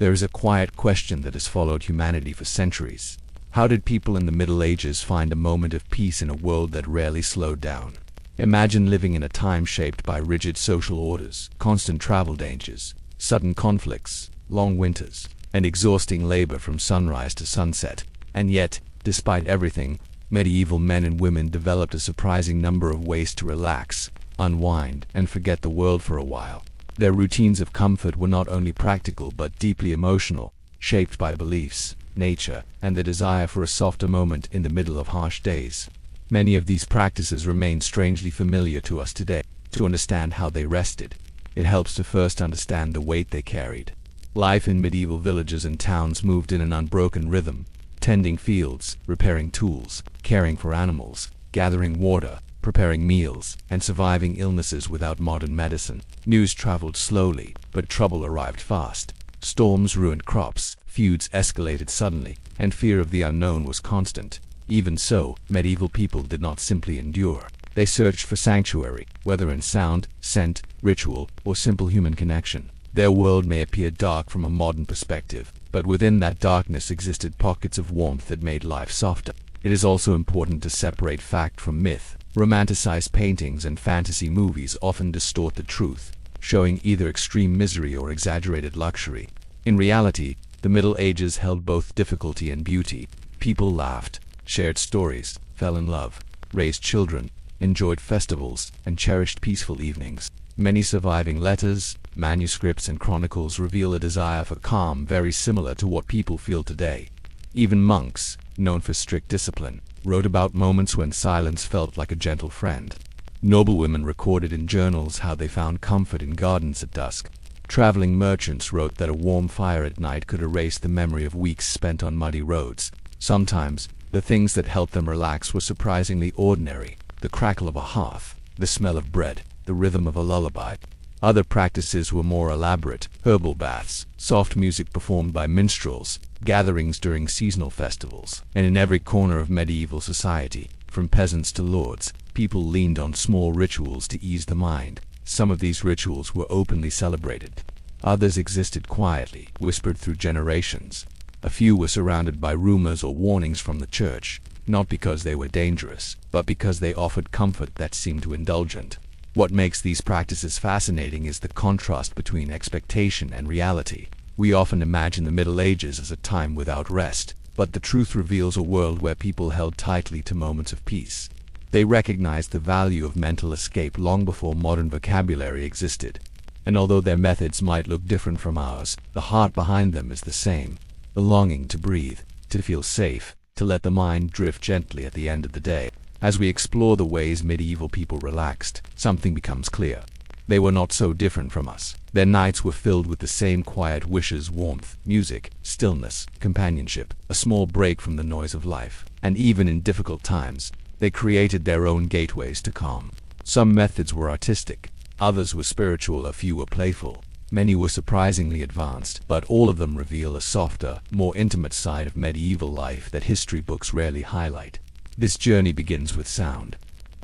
There is a quiet question that has followed humanity for centuries. How did people in the Middle Ages find a moment of peace in a world that rarely slowed down? Imagine living in a time shaped by rigid social orders, constant travel dangers, sudden conflicts, long winters, and exhausting labor from sunrise to sunset. And yet, despite everything, medieval men and women developed a surprising number of ways to relax, unwind, and forget the world for a while. Their routines of comfort were not only practical but deeply emotional, shaped by beliefs, nature, and the desire for a softer moment in the middle of harsh days. Many of these practices remain strangely familiar to us today. To understand how they rested, it helps to first understand the weight they carried. Life in medieval villages and towns moved in an unbroken rhythm, tending fields, repairing tools, caring for animals, gathering water, preparing meals, and surviving illnesses without modern medicine. News traveled slowly, but trouble arrived fast. Storms ruined crops, feuds escalated suddenly, and fear of the unknown was constant. Even so, medieval people did not simply endure. They searched for sanctuary, whether in sound, scent, ritual, or simple human connection. Their world may appear dark from a modern perspective, but within that darkness existed pockets of warmth that made life softer. It is also important to separate fact from myth. Romanticized paintings and fantasy movies often distort the truth, showing either extreme misery or exaggerated luxury. In reality, the Middle Ages held both difficulty and beauty. People laughed, shared stories, fell in love, raised children, enjoyed festivals, and cherished peaceful evenings. Many surviving letters, manuscripts, and chronicles reveal a desire for calm very similar to what people feel today. Even monks, known for strict discipline, wrote about moments when silence felt like a gentle friend. Noblewomen recorded in journals how they found comfort in gardens at dusk. Traveling merchants wrote that a warm fire at night could erase the memory of weeks spent on muddy roads. Sometimes, the things that helped them relax were surprisingly ordinary: the crackle of a hearth, the smell of bread, the rhythm of a lullaby. Other practices were more elaborate: herbal baths, soft music performed by minstrels, gatherings during seasonal festivals. And in every corner of medieval society, from peasants to lords, people leaned on small rituals to ease the mind. Some of these rituals were openly celebrated. Others existed quietly, whispered through generations. A few were surrounded by rumors or warnings from the church, not because they were dangerous, but because they offered comfort that seemed too indulgent. What makes these practices fascinating is the contrast between expectation and reality. We often imagine the Middle Ages as a time without rest, but the truth reveals a world where people held tightly to moments of peace. They recognized the value of mental escape long before modern vocabulary existed. And although their methods might look different from ours, the heart behind them is the same: the longing to breathe, to feel safe, to let the mind drift gently at the end of the day. As we explore the ways medieval people relaxed, something becomes clear. They were not so different from us. Their nights were filled with the same quiet wishes: warmth, music, stillness, companionship, a small break from the noise of life. And even in difficult times, they created their own gateways to calm. Some methods were artistic, others were spiritual, a few were playful. Many were surprisingly advanced, but all of them reveal a softer, more intimate side of medieval life that history books rarely highlight. This journey begins with sound.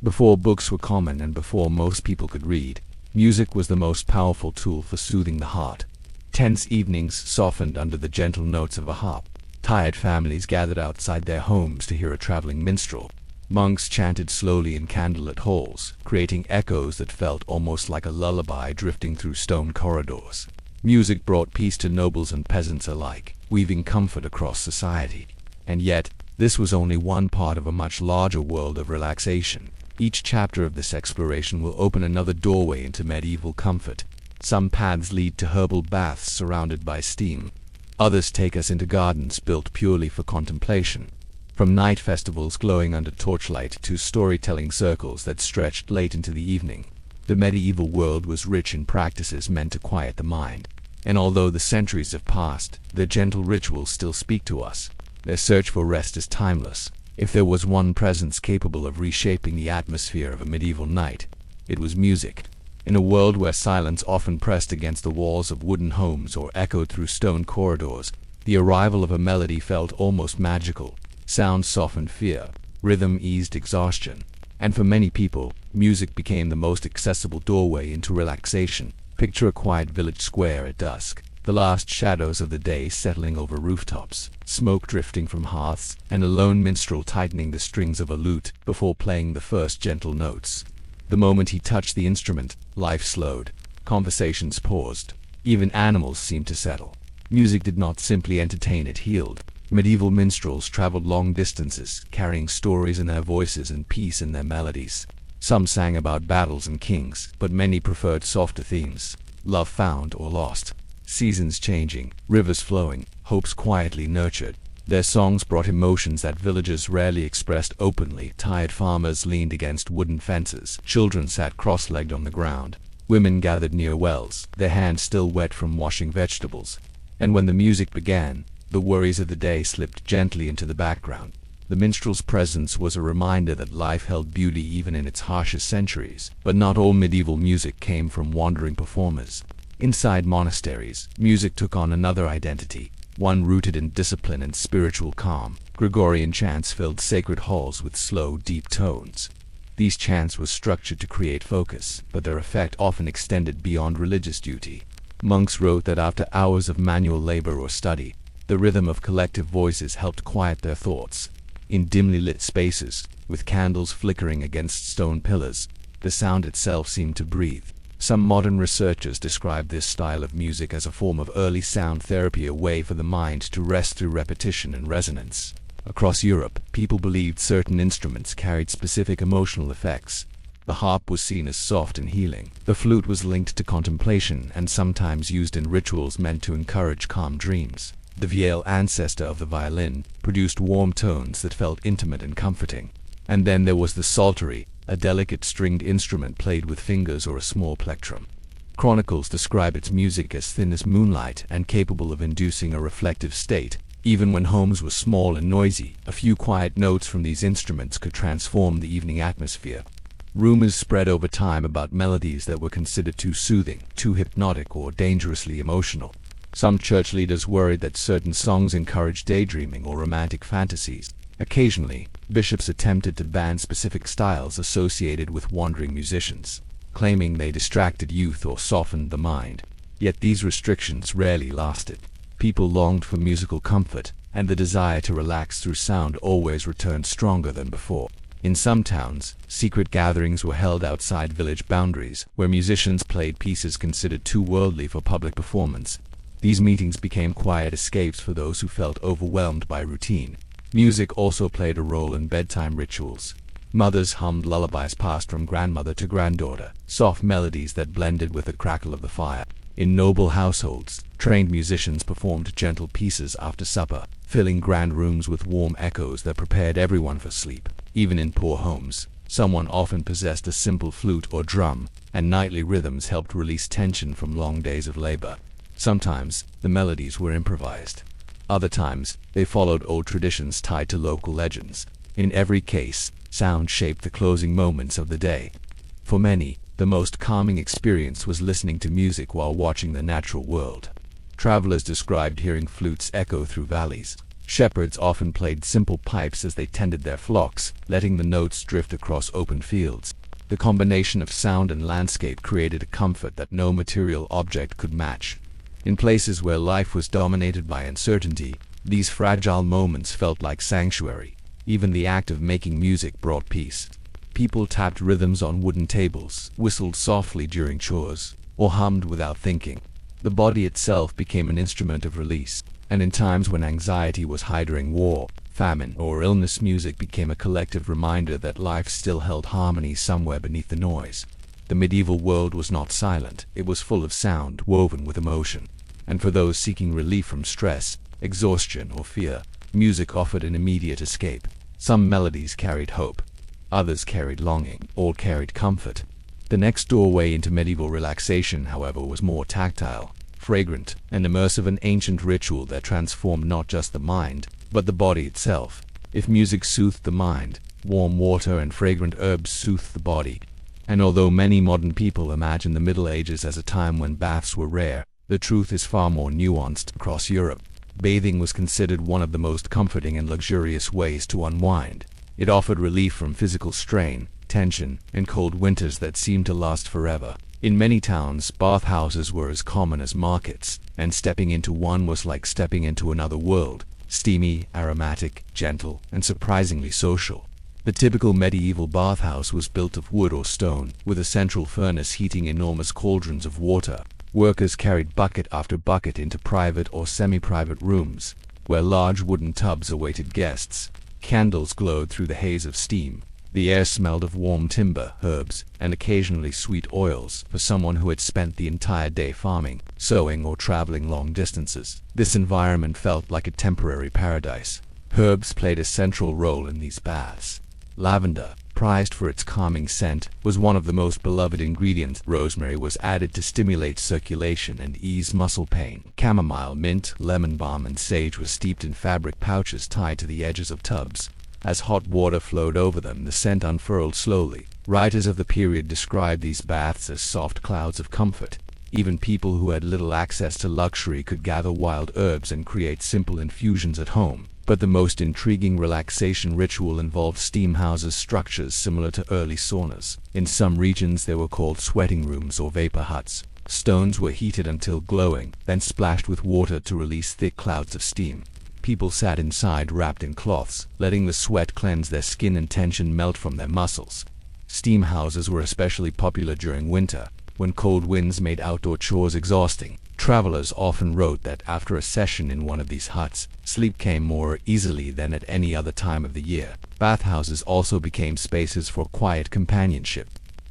Before books were common and before most people could read, music was the most powerful tool for soothing the heart. Tense evenings softened under the gentle notes of a harp. Tired families gathered outside their homes to hear a traveling minstrel. Monks chanted slowly in candlelit halls, creating echoes that felt almost like a lullaby drifting through stone corridors. Music brought peace to nobles and peasants alike, weaving comfort across society. And yet, this was only one part of a much larger world of relaxation. Each chapter of this exploration will open another doorway into medieval comfort. Some paths lead to herbal baths surrounded by steam. Others take us into gardens built purely for contemplation. From night festivals glowing under torchlight to storytelling circles that stretched late into the evening, the medieval world was rich in practices meant to quiet the mind. And although the centuries have passed, their gentle rituals still speak to us. Their search for rest is timeless. If there was one presence capable of reshaping the atmosphere of a medieval night, it was music. In a world where silence often pressed against the walls of wooden homes or echoed through stone corridors, the arrival of a melody felt almost magical. Sound softened fear, rhythm eased exhaustion, and for many people, music became the most accessible doorway into relaxation. Picture a quiet village square at dusk, the last shadows of the day settling over rooftops, smoke drifting from hearths, and a lone minstrel tightening the strings of a lute before playing the first gentle notes. The moment he touched the instrument, life slowed, conversations paused, even animals seemed to settle. Music did not simply entertain, it healed. Medieval minstrels traveled long distances, carrying stories in their voices and peace in their melodies. Some sang about battles and kings, but many preferred softer themes: love found or lost, seasons changing, rivers flowing, hopes quietly nurtured. Their songs brought emotions that villagers rarely expressed openly. Tired farmers leaned against wooden fences, children sat cross-legged on the ground, women gathered near wells, their hands still wet from washing vegetables. And when the music began, the worries of the day slipped gently into the background. The minstrel's presence was a reminder that life held beauty even in its harshest centuries. But not all medieval music came from wandering performers. Inside monasteries, music took on another identity, one rooted in discipline and spiritual calm. Gregorian chants filled sacred halls with slow, deep tones. These chants were structured to create focus, but their effect often extended beyond religious duty. Monks wrote that after hours of manual labor or study, the rhythm of collective voices helped quiet their thoughts. In dimly lit spaces, with candles flickering against stone pillars, the sound itself seemed to breathe. Some modern researchers describe this style of music as a form of early sound therapy, a way for the mind to rest through repetition and resonance. Across Europe, people believed certain instruments carried specific emotional effects. The harp was seen as soft and healing. The flute was linked to contemplation and sometimes used in rituals meant to encourage calm dreams. The viol, ancestor of the violin, produced warm tones that felt intimate and comforting. And then there was the psaltery, a delicate stringed instrument played with fingers or a small plectrum. Chronicles describe its music as thin as moonlight and capable of inducing a reflective state. Even when homes were small and noisy, a few quiet notes from these instruments could transform the evening atmosphere. Rumors spread over time about melodies that were considered too soothing, too hypnotic, or dangerously emotional. Some church leaders worried that certain songs encouraged daydreaming or romantic fantasies. Occasionally, bishops attempted to ban specific styles associated with wandering musicians, claiming they distracted youth or softened the mind. Yet these restrictions rarely lasted. People longed for musical comfort, and the desire to relax through sound always returned stronger than before. In some towns, secret gatherings were held outside village boundaries, where musicians played pieces considered too worldly for public performance. These meetings became quiet escapes for those who felt overwhelmed by routine. Music also played a role in bedtime rituals. Mothers hummed lullabies passed from grandmother to granddaughter, soft melodies that blended with the crackle of the fire. In noble households, trained musicians performed gentle pieces after supper, filling grand rooms with warm echoes that prepared everyone for sleep. Even in poor homes, someone often possessed a simple flute or drum, and nightly rhythms helped release tension from long days of labor. Sometimes, the melodies were improvised. Other times, they followed old traditions tied to local legends. In every case, sound shaped the closing moments of the day. For many, the most calming experience was listening to music while watching the natural world. Travelers described hearing flutes echo through valleys. Shepherds often played simple pipes as they tended their flocks, letting the notes drift across open fields. The combination of sound and landscape created a comfort that no material object could match. In places where life was dominated by uncertainty, these fragile moments felt like sanctuary. Even the act of making music brought peace. People tapped rhythms on wooden tables, whistled softly during chores, or hummed without thinking. The body itself became an instrument of release, and in times when anxiety was high during war, famine, or illness, music became a collective reminder that life still held harmony somewhere beneath the noise. The medieval world was not silent, it was full of sound woven with emotion. And for those seeking relief from stress, exhaustion, or fear, music offered an immediate escape. Some melodies carried hope, others carried longing, all carried comfort. The next doorway into medieval relaxation, however, was more tactile, fragrant, and immersive, an ancient ritual that transformed not just the mind, but the body itself. If music soothed the mind, warm water and fragrant herbs soothed the body. And although many modern people imagine the Middle Ages as a time when baths were rare, the truth is far more nuanced. Across Europe, bathing was considered one of the most comforting and luxurious ways to unwind. It offered relief from physical strain, tension, and cold winters that seemed to last forever. In many towns, bathhouses were as common as markets, and stepping into one was like stepping into another world, steamy, aromatic, gentle, and surprisingly social. The typical medieval bathhouse was built of wood or stone, with a central furnace heating enormous cauldrons of water. Workers carried bucket after bucket into private or semi-private rooms, where large wooden tubs awaited guests. Candles glowed through the haze of steam. The air smelled of warm timber, herbs, and occasionally sweet oils for someone who had spent the entire day farming, sowing, or traveling long distances. This environment felt like a temporary paradise. Herbs played a central role in these baths. Lavender, prized for its calming scent, was one of the most beloved ingredients. Rosemary was added to stimulate circulation and ease muscle pain. Chamomile, mint, lemon balm, and sage were steeped in fabric pouches tied to the edges of tubs. As hot water flowed over them, the scent unfurled slowly. Writers of the period described these baths as soft clouds of comfort. Even people who had little access to luxury could gather wild herbs and create simple infusions at home. But the most intriguing relaxation ritual involved steam houses, structures similar to early saunas. In some regions they were called sweating rooms or vapor huts. Stones were heated until glowing, then splashed with water to release thick clouds of steam. People sat inside wrapped in cloths, letting the sweat cleanse their skin and tension melt from their muscles. Steam houses were especially popular during winter, when cold winds made outdoor chores exhausting. Travelers often wrote that after a session in one of these huts, sleep came more easily than at any other time of the year. Bathhouses also became spaces for quiet companionship.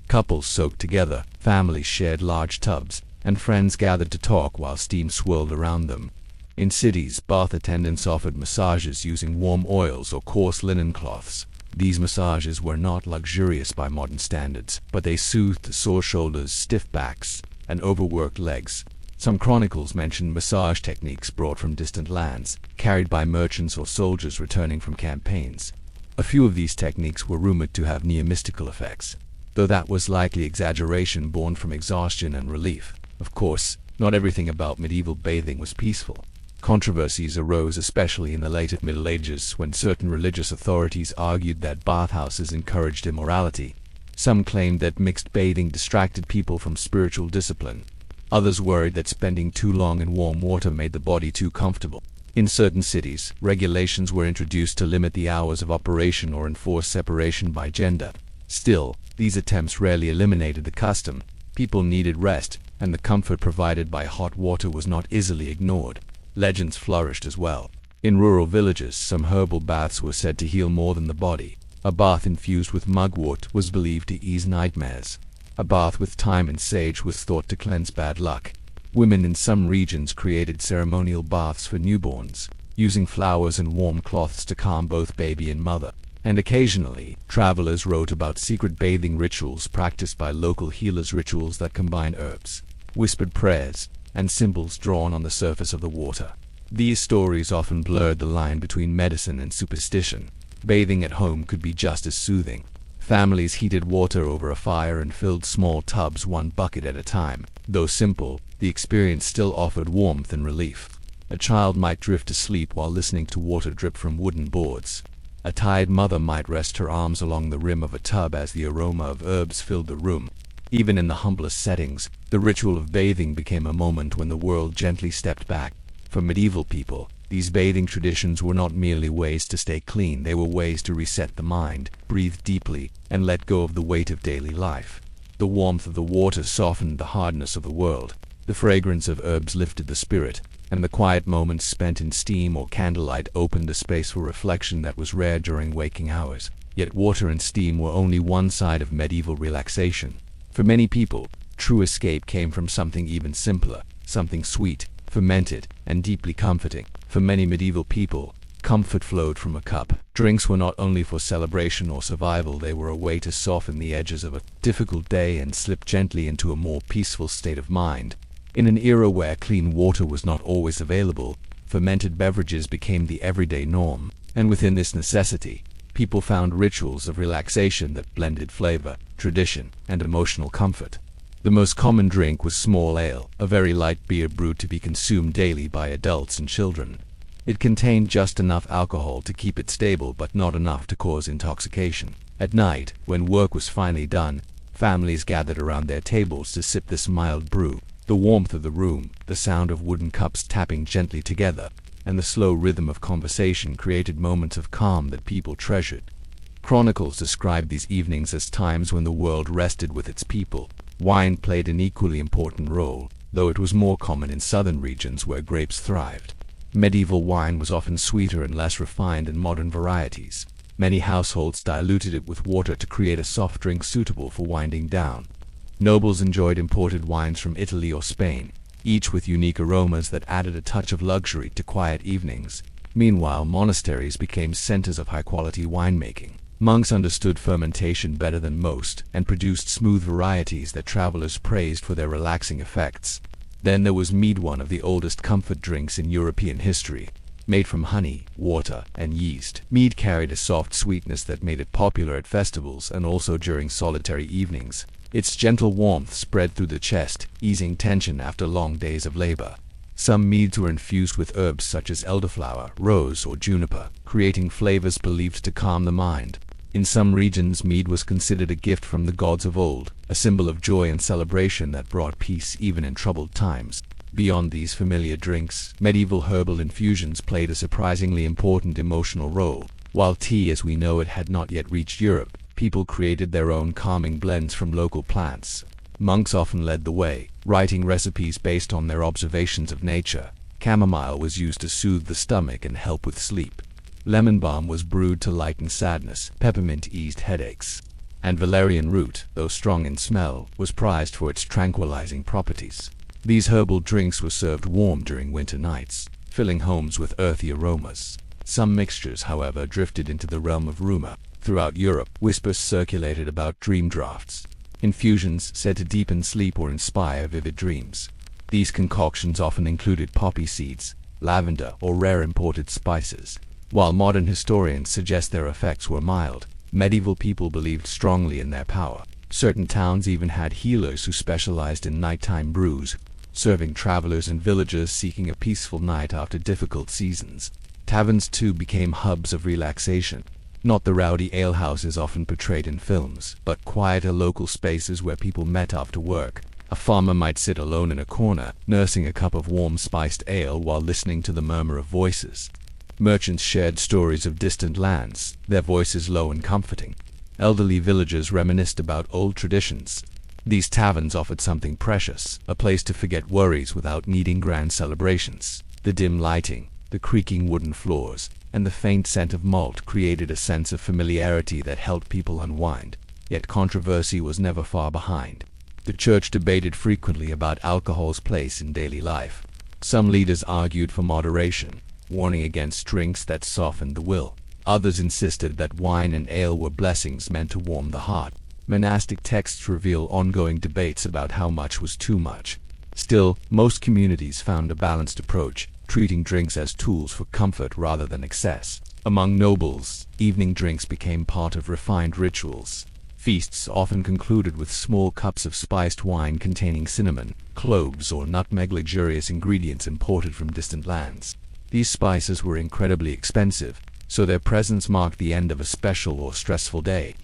Couples soaked together, families shared large tubs, and friends gathered to talk while steam swirled around them. In cities, bath attendants offered massages using warm oils or coarse linen cloths. These massages were not luxurious by modern standards, but they soothed the sore shoulders, stiff backs, and overworked legs. Some chronicles mention massage techniques brought from distant lands, carried by merchants or soldiers returning from campaigns. A few of these techniques were rumored to have near-mystical effects, though that was likely exaggeration born from exhaustion and relief. Of course, not everything about medieval bathing was peaceful. Controversies arose especially in the later Middle Ages when certain religious authorities argued that bathhouses encouraged immorality. Some claimed that mixed bathing distracted people from spiritual discipline. Others worried that spending too long in warm water made the body too comfortable. In certain cities, regulations were introduced to limit the hours of operation or enforce separation by gender. Still, these attempts rarely eliminated the custom. People needed rest, and the comfort provided by hot water was not easily ignored. Legends flourished as well. In rural villages, some herbal baths were said to heal more than the body. A bath infused with mugwort was believed to ease nightmares. A bath with thyme and sage was thought to cleanse bad luck. Women in some regions created ceremonial baths for newborns, using flowers and warm cloths to calm both baby and mother. And occasionally, travelers wrote about secret bathing rituals practiced by local healers, rituals that combine herbs, whispered prayers, and symbols drawn on the surface of the water. These stories often blurred the line between medicine and superstition. Bathing at home could be just as soothing. Families heated water over a fire and filled small tubs one bucket at a time. Though simple, the experience still offered warmth and relief. A child might drift to sleep while listening to water drip from wooden boards. A tired mother might rest her arms along the rim of a tub as the aroma of herbs filled the room. Even in the humblest settings, the ritual of bathing became a moment when the world gently stepped back. For medieval people, these bathing traditions were not merely ways to stay clean, they were ways to reset the mind, breathe deeply, and let go of the weight of daily life. The warmth of the water softened the hardness of the world. The fragrance of herbs lifted the spirit, and the quiet moments spent in steam or candlelight opened a space for reflection that was rare during waking hours. Yet water and steam were only one side of medieval relaxation. For many people, true escape came from something even simpler, something sweet, fermented, and deeply comforting. For many medieval people, comfort flowed from a cup. Drinks were not only for celebration or survival, they were a way to soften the edges of a difficult day and slip gently into a more peaceful state of mind. In an era where clean water was not always available, fermented beverages became the everyday norm, and within this necessity, people found rituals of relaxation that blended flavor, tradition, and emotional comfort. The most common drink was small ale, a very light beer brewed to be consumed daily by adults and children. It contained just enough alcohol to keep it stable but not enough to cause intoxication. At night, when work was finally done, Families gathered around their tables to sip this mild brew. The warmth of the room, the sound of wooden cups tapping gently together, and the slow rhythm of conversation created moments of calm that people treasured. Chronicles describe these evenings as times when the world rested with its people. Wine played an equally important role, though it was more common in southern regions where grapes thrived. Medieval wine was often sweeter and less refined than modern varieties. Many households diluted it with water to create a soft drink suitable for winding down. Nobles enjoyed imported wines from Italy or Spain, each with unique aromas that added a touch of luxury to quiet evenings. Meanwhile, monasteries became centers of high-quality winemaking. Monks understood fermentation better than most and produced smooth varieties that travelers praised for their relaxing effects. Then there was mead, one of the oldest comfort drinks in European history. Made from honey, water, and yeast, mead carried a soft sweetness that made it popular at festivals and also during solitary evenings. Its gentle warmth spread through the chest, easing tension after long days of labor. Some meads were infused with herbs such as elderflower, rose, or juniper, creating flavors believed to calm the mind. In some regions, mead was considered a gift from the gods of old, a symbol of joy and celebration that brought peace even in troubled times. Beyond these familiar drinks, medieval herbal infusions played a surprisingly important emotional role. While tea as we know it had not yet reached Europe, people created their own calming blends from local plants. Monks often led the way, writing recipes based on their observations of nature. Chamomile was used to soothe the stomach and help with sleep. Lemon balm was brewed to lighten sadness, peppermint eased headaches, and valerian root, though strong in smell, was prized for its tranquilizing properties. These herbal drinks were served warm during winter nights, filling homes with earthy aromas. Some mixtures, however, drifted into the realm of rumor. Throughout Europe, whispers circulated about dream draughts, infusions said to deepen sleep or inspire vivid dreams. These concoctions often included poppy seeds, lavender, or rare imported spices. While modern historians suggest their effects were mild, medieval people believed strongly in their power. Certain towns even had healers who specialized in nighttime brews, serving travelers and villagers seeking a peaceful night after difficult seasons. Taverns too became hubs of relaxation. Not the rowdy alehouses often portrayed in films, but quieter local spaces where people met after work. A farmer might sit alone in a corner, nursing a cup of warm spiced ale while listening to the murmur of voices. Merchants shared stories of distant lands, their voices low and comforting. Elderly villagers reminisced about old traditions. These taverns offered something precious, a place to forget worries without needing grand celebrations. The dim lighting, the creaking wooden floors, and the faint scent of malt created a sense of familiarity that helped people unwind. Yet controversy was never far behind. The church debated frequently about alcohol's place in daily life. Some leaders argued for moderation, warning against drinks that softened the will. Others insisted that wine and ale were blessings meant to warm the heart. Monastic texts reveal ongoing debates about how much was too much. Still, most communities found a balanced approach, treating drinks as tools for comfort rather than excess. Among nobles, evening drinks became part of refined rituals. Feasts often concluded with small cups of spiced wine containing cinnamon, cloves, or nutmeg, luxurious ingredients imported from distant lands. These spices were incredibly expensive, so their presence marked the end of a special or stressful day.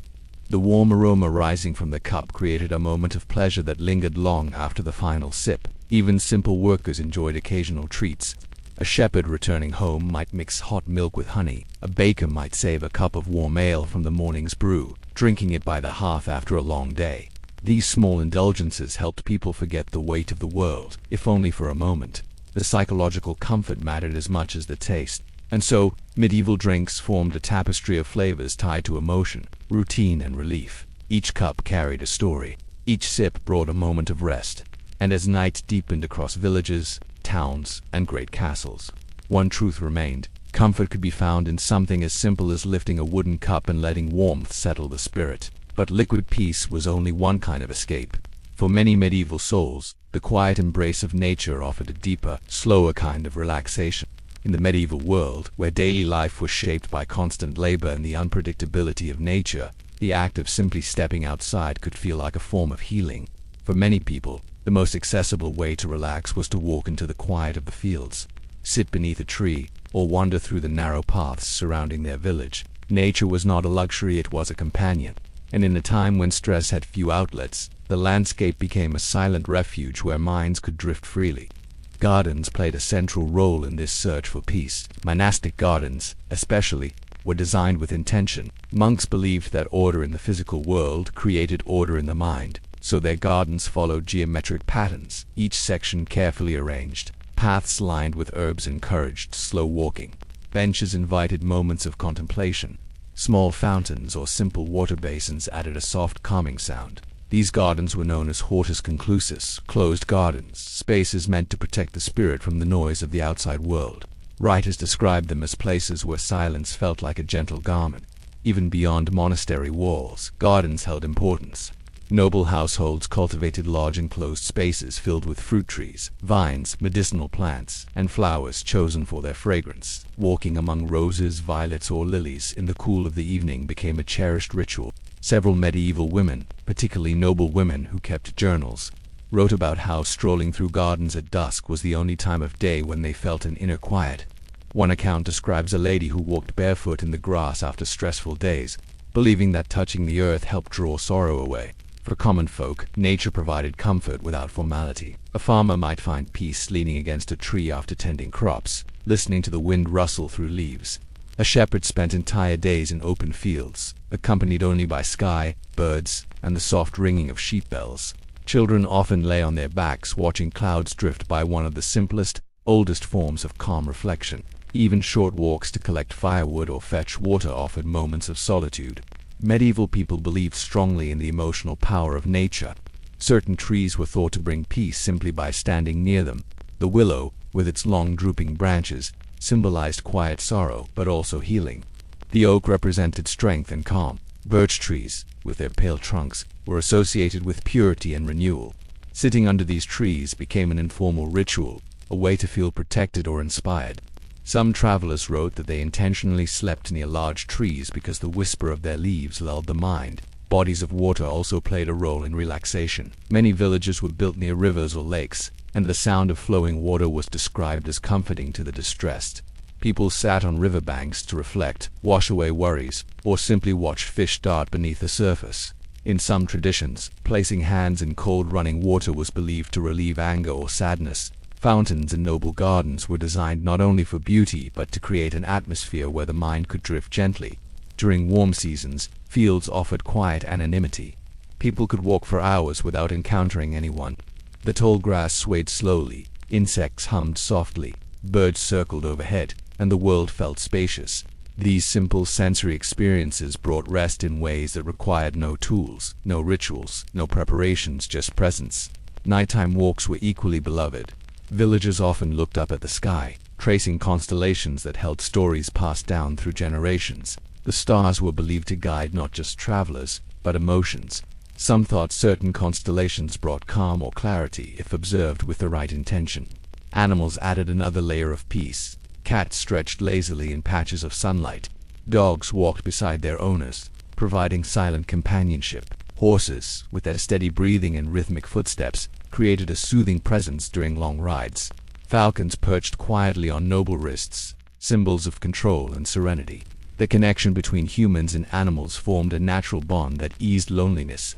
The warm aroma rising from the cup created a moment of pleasure that lingered long after the final sip. Even simple workers enjoyed occasional treats. A shepherd returning home might mix hot milk with honey. A baker might save a cup of warm ale from the morning's brew, drinking it by the hearth after a long day. These small indulgences helped people forget the weight of the world, if only for a moment. The psychological comfort mattered as much as the taste. And so, medieval drinks formed a tapestry of flavors tied to emotion, routine, and relief. Each cup carried a story. Each sip brought a moment of rest. And as night deepened across villages, towns, and great castles, one truth remained. Comfort could be found in something as simple as lifting a wooden cup and letting warmth settle the spirit. But liquid peace was only one kind of escape. For many medieval souls, the quiet embrace of nature offered a deeper, slower kind of relaxation. In the medieval world, where daily life was shaped by constant labor and the unpredictability of nature, the act of simply stepping outside could feel like a form of healing. For many people, the most accessible way to relax was to walk into the quiet of the fields, sit beneath a tree, or wander through the narrow paths surrounding their village. Nature was not a luxury, it was a companion. And in a time when stress had few outlets, the landscape became a silent refuge where minds could drift freely. Gardens played a central role in this search for peace. Monastic gardens, especially, were designed with intention. Monks believed that order in the physical world created order in the mind, so their gardens followed geometric patterns, each section carefully arranged. Paths lined with herbs encouraged slow walking. Benches invited moments of contemplation. Small fountains or simple water basins added a soft, calming sound. These gardens were known as hortus conclusus, closed gardens, spaces meant to protect the spirit from the noise of the outside world. Writers described them as places where silence felt like a gentle garment. Even beyond monastery walls, gardens held importance. Noble households cultivated large enclosed spaces filled with fruit trees, vines, medicinal plants, and flowers chosen for their fragrance. Walking among roses, violets, or lilies in the cool of the evening became a cherished ritual. Several medieval women, particularly noble women who kept journals, wrote about how strolling through gardens at dusk was the only time of day when they felt an inner quiet. One account describes a lady who walked barefoot in the grass after stressful days, believing that touching the earth helped draw sorrow away. For common folk, nature provided comfort without formality. A farmer might find peace leaning against a tree after tending crops, listening to the wind rustle through leaves. A shepherd spent entire days in open fields, accompanied only by sky, birds, and the soft ringing of sheep bells. Children often lay on their backs watching clouds drift by, one of the simplest, oldest forms of calm reflection. Even short walks to collect firewood or fetch water offered moments of solitude. Medieval people believed strongly in the emotional power of nature. Certain trees were thought to bring peace simply by standing near them. The willow, with its long drooping branches, symbolized quiet sorrow, but also healing. The oak represented strength and calm. Birch trees, with their pale trunks, were associated with purity and renewal. Sitting under these trees became an informal ritual, a way to feel protected or inspired. Some travelers wrote that they intentionally slept near large trees because the whisper of their leaves lulled the mind. Bodies of water also played a role in relaxation. Many villages were built near rivers or lakes, and the sound of flowing water was described as comforting to the distressed. People sat on riverbanks to reflect, wash away worries, or simply watch fish dart beneath the surface. In some traditions, placing hands in cold running water was believed to relieve anger or sadness. Fountains in noble gardens were designed not only for beauty but to create an atmosphere where the mind could drift gently. During warm seasons, fields offered quiet anonymity. People could walk for hours without encountering anyone. The tall grass swayed slowly, insects hummed softly, birds circled overhead, and the world felt spacious. These simple sensory experiences brought rest in ways that required no tools, no rituals, no preparations, just presence. Nighttime walks were equally beloved. Villagers often looked up at the sky, tracing constellations that held stories passed down through generations. The stars were believed to guide not just travelers, but emotions. Some thought certain constellations brought calm or clarity if observed with the right intention. Animals added another layer of peace. Cats stretched lazily in patches of sunlight. Dogs walked beside their owners, providing silent companionship. Horses, with their steady breathing and rhythmic footsteps, created a soothing presence during long rides. Falcons perched quietly on noble wrists, symbols of control and serenity. The connection between humans and animals formed a natural bond that eased loneliness.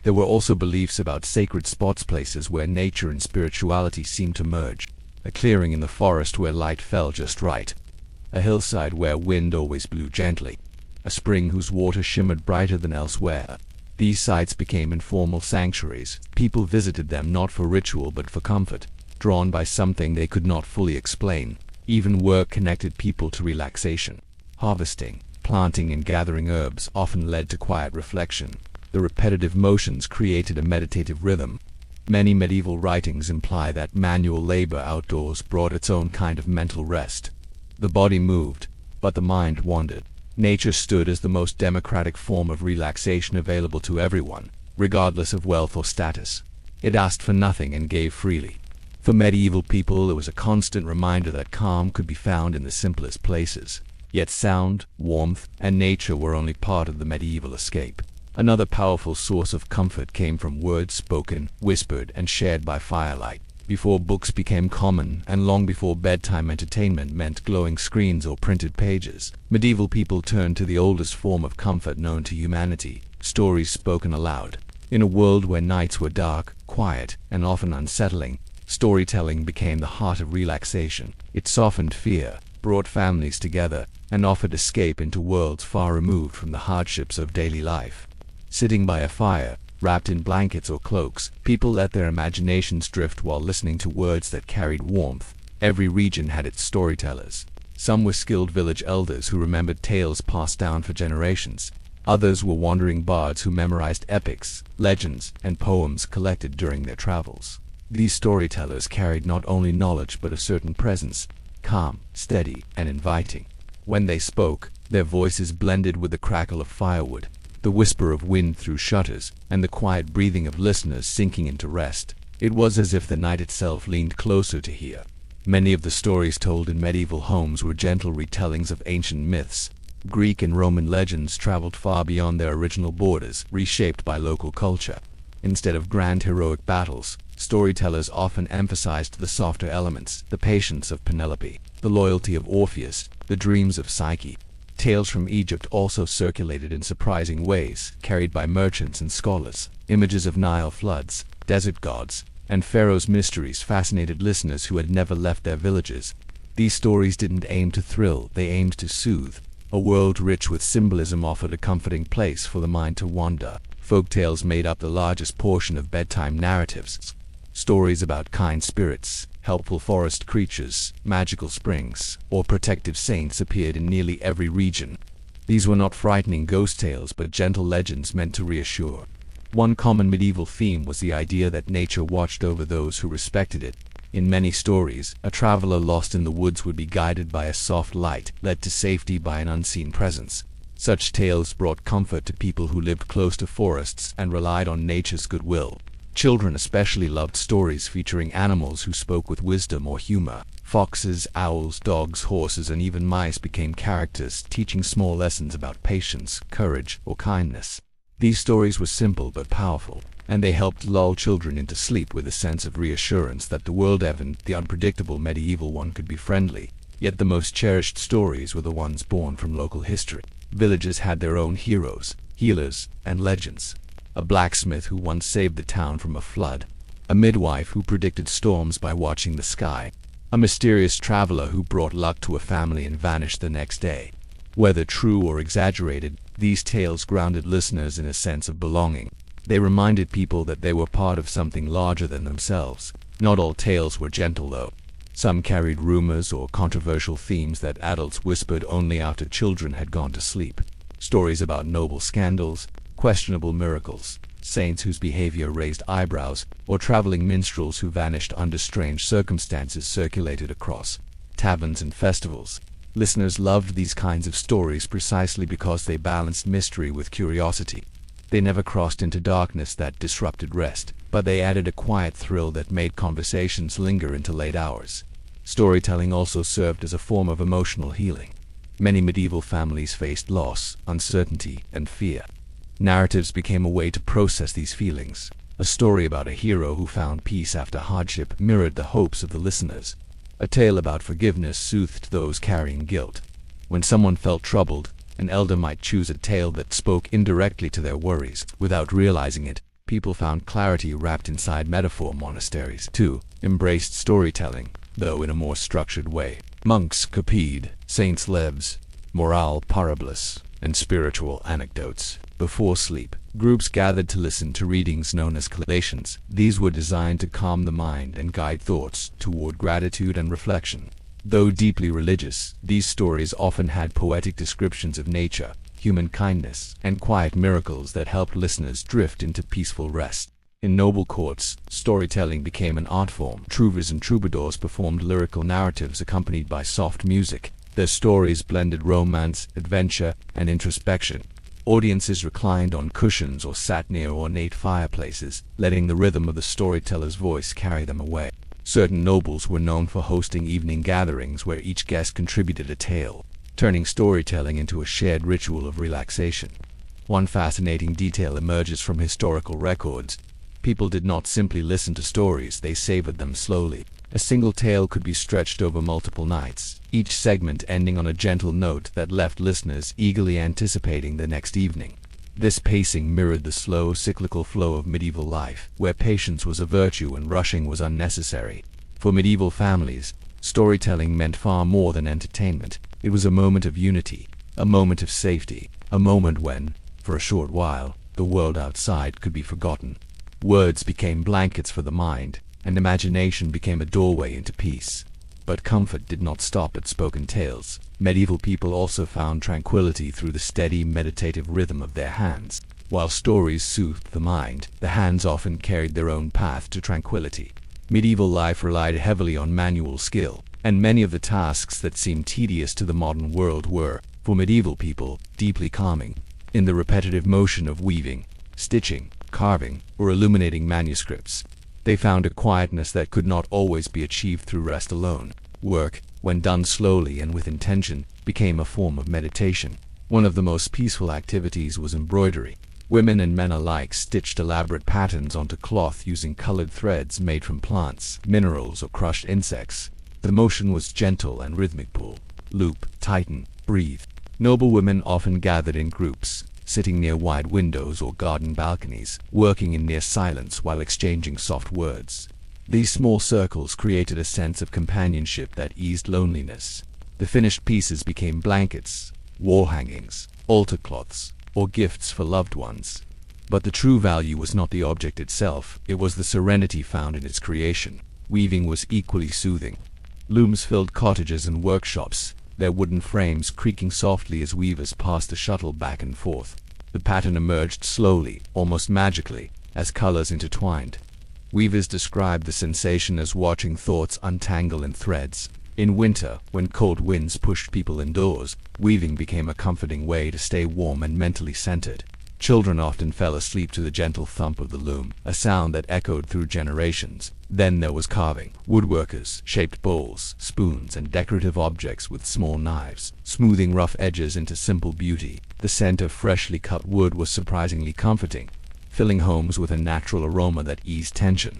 There were also beliefs about sacred spots, places where nature and spirituality seemed to merge. A clearing in the forest where light fell just right. A hillside where wind always blew gently. A spring whose water shimmered brighter than elsewhere. These sites became informal sanctuaries. People visited them not for ritual but for comfort, drawn by something they could not fully explain. Even work connected people to relaxation. Harvesting, planting, and gathering herbs often led to quiet reflection. The repetitive motions created a meditative rhythm. Many medieval writings imply that manual labor outdoors brought its own kind of mental rest. The body moved, but the mind wandered. Nature stood as the most democratic form of relaxation available to everyone, regardless of wealth or status. It asked for nothing and gave freely. For medieval people, it was a constant reminder that calm could be found in the simplest places. Yet sound, warmth, and nature were only part of the medieval escape. Another powerful source of comfort came from words spoken, whispered, and shared by firelight. Before books became common, and long before bedtime entertainment meant glowing screens or printed pages, medieval people turned to the oldest form of comfort known to humanity: stories spoken aloud. In a world where nights were dark, quiet, and often unsettling, storytelling became the heart of relaxation. It softened fear, brought families together, and offered escape into worlds far removed from the hardships of daily life. Sitting by a fire, wrapped in blankets or cloaks, people let their imaginations drift while listening to words that carried warmth. Every region had its storytellers. Some were skilled village elders who remembered tales passed down for generations. Others were wandering bards who memorized epics, legends, and poems collected during their travels. These storytellers carried not only knowledge but a certain presence, calm, steady, and inviting. When they spoke, their voices blended with the crackle of firewood, the whisper of wind through shutters, and the quiet breathing of listeners sinking into rest. It was as if the night itself leaned closer to hear. Many of the stories told in medieval homes were gentle retellings of ancient myths. Greek and Roman legends traveled far beyond their original borders, reshaped by local culture. Instead of grand heroic battles, storytellers often emphasized the softer elements, the patience of Penelope, the loyalty of Orpheus, the dreams of Psyche. Tales from Egypt also circulated in surprising ways, carried by merchants and scholars. Images of Nile floods, desert gods, and Pharaoh's mysteries fascinated listeners who had never left their villages. These stories didn't aim to thrill, they aimed to soothe. A world rich with symbolism offered a comforting place for the mind to wander. Folk tales made up the largest portion of bedtime narratives. Stories about kind spirits, helpful forest creatures, magical springs, or protective saints appeared in nearly every region. These were not frightening ghost tales but gentle legends meant to reassure. One common medieval theme was the idea that nature watched over those who respected it. In many stories, a traveler lost in the woods would be guided by a soft light, led to safety by an unseen presence. Such tales brought comfort to people who lived close to forests and relied on nature's goodwill. Children especially loved stories featuring animals who spoke with wisdom or humor. Foxes, owls, dogs, horses, and even mice became characters, teaching small lessons about patience, courage, or kindness. These stories were simple but powerful, and they helped lull children into sleep with a sense of reassurance that the world, even the unpredictable medieval one, could be friendly. Yet the most cherished stories were the ones born from local history. Villages had their own heroes, healers, and legends. A blacksmith who once saved the town from a flood, a midwife who predicted storms by watching the sky, a mysterious traveler who brought luck to a family and vanished the next day. Whether true or exaggerated, these tales grounded listeners in a sense of belonging. They reminded people that they were part of something larger than themselves. Not all tales were gentle, though. Some carried rumors or controversial themes that adults whispered only after children had gone to sleep. Stories about noble scandals, questionable miracles, saints whose behavior raised eyebrows, or traveling minstrels who vanished under strange circumstances circulated across taverns and festivals. Listeners loved these kinds of stories precisely because they balanced mystery with curiosity. They never crossed into darkness that disrupted rest, but they added a quiet thrill that made conversations linger into late hours. Storytelling also served as a form of emotional healing. Many medieval families faced loss, uncertainty, and fear. Narratives became a way to process these feelings. A story about a hero who found peace after hardship mirrored the hopes of the listeners. A tale about forgiveness soothed those carrying guilt. When someone felt troubled, an elder might choose a tale that spoke indirectly to their worries. Without realizing it, people found clarity wrapped inside metaphor. Monasteries, too, embraced storytelling, though in a more structured way. Monks copied saints' lives, moral parables, and spiritual anecdotes. Before sleep, groups gathered to listen to readings known as collations. These were designed to calm the mind and guide thoughts toward gratitude and reflection. Though deeply religious, these stories often had poetic descriptions of nature, human kindness, and quiet miracles that helped listeners drift into peaceful rest. In noble courts, storytelling became an art form. Trouvers and troubadours performed lyrical narratives accompanied by soft music. Their stories blended romance, adventure, and introspection. Audiences reclined on cushions or sat near ornate fireplaces, letting the rhythm of the storyteller's voice carry them away. Certain nobles were known for hosting evening gatherings where each guest contributed a tale, turning storytelling into a shared ritual of relaxation. One fascinating detail emerges from historical records. People did not simply listen to stories, they savored them slowly. A single tale could be stretched over multiple nights, each segment ending on a gentle note that left listeners eagerly anticipating the next evening. This pacing mirrored the slow, cyclical flow of medieval life, where patience was a virtue and rushing was unnecessary. For medieval families, storytelling meant far more than entertainment. It was a moment of unity, a moment of safety, a moment when, for a short while, the world outside could be forgotten. Words became blankets for the mind, and imagination became a doorway into peace. But comfort did not stop at spoken tales. Medieval people also found tranquility through the steady, meditative rhythm of their hands. While stories soothed the mind, the hands often carried their own path to tranquility. Medieval life relied heavily on manual skill, and many of the tasks that seem tedious to the modern world were, for medieval people, deeply calming. In the repetitive motion of weaving, stitching, carving, or illuminating manuscripts, they found a quietness that could not always be achieved through rest alone. Work, when done slowly and with intention, became a form of meditation. One of the most peaceful activities was embroidery. Women and men alike stitched elaborate patterns onto cloth using colored threads made from plants, minerals, or crushed insects. The motion was gentle and rhythmic: pull, loop, tighten, breathe. Noble women often gathered in groups, sitting near wide windows or garden balconies, working in near silence while exchanging soft words. These small circles created a sense of companionship that eased loneliness. The finished pieces became blankets, wall hangings, altar cloths, or gifts for loved ones. But the true value was not the object itself, it was the serenity found in its creation. Weaving was equally soothing. Looms filled cottages and workshops, their wooden frames creaking softly as weavers passed the shuttle back and forth. The pattern emerged slowly, almost magically, as colors intertwined. Weavers described the sensation as watching thoughts untangle in threads. In winter, when cold winds pushed people indoors, weaving became a comforting way to stay warm and mentally centered. Children often fell asleep to the gentle thump of the loom, a sound that echoed through generations. Then there was carving. Woodworkers shaped bowls, spoons, and decorative objects with small knives, smoothing rough edges into simple beauty. The scent of freshly cut wood was surprisingly comforting, filling homes with a natural aroma that eased tension.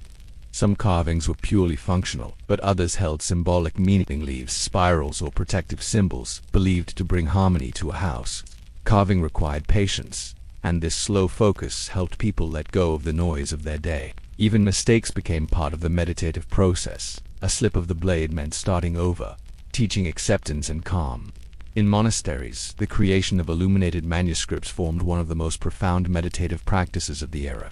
Some carvings were purely functional, but others held symbolic meaning: leaves, spirals, or protective symbols, believed to bring harmony to a house. Carving required patience, and this slow focus helped people let go of the noise of their day. Even mistakes became part of the meditative process. A slip of the blade meant starting over, teaching acceptance and calm. In monasteries, the creation of illuminated manuscripts formed one of the most profound meditative practices of the era.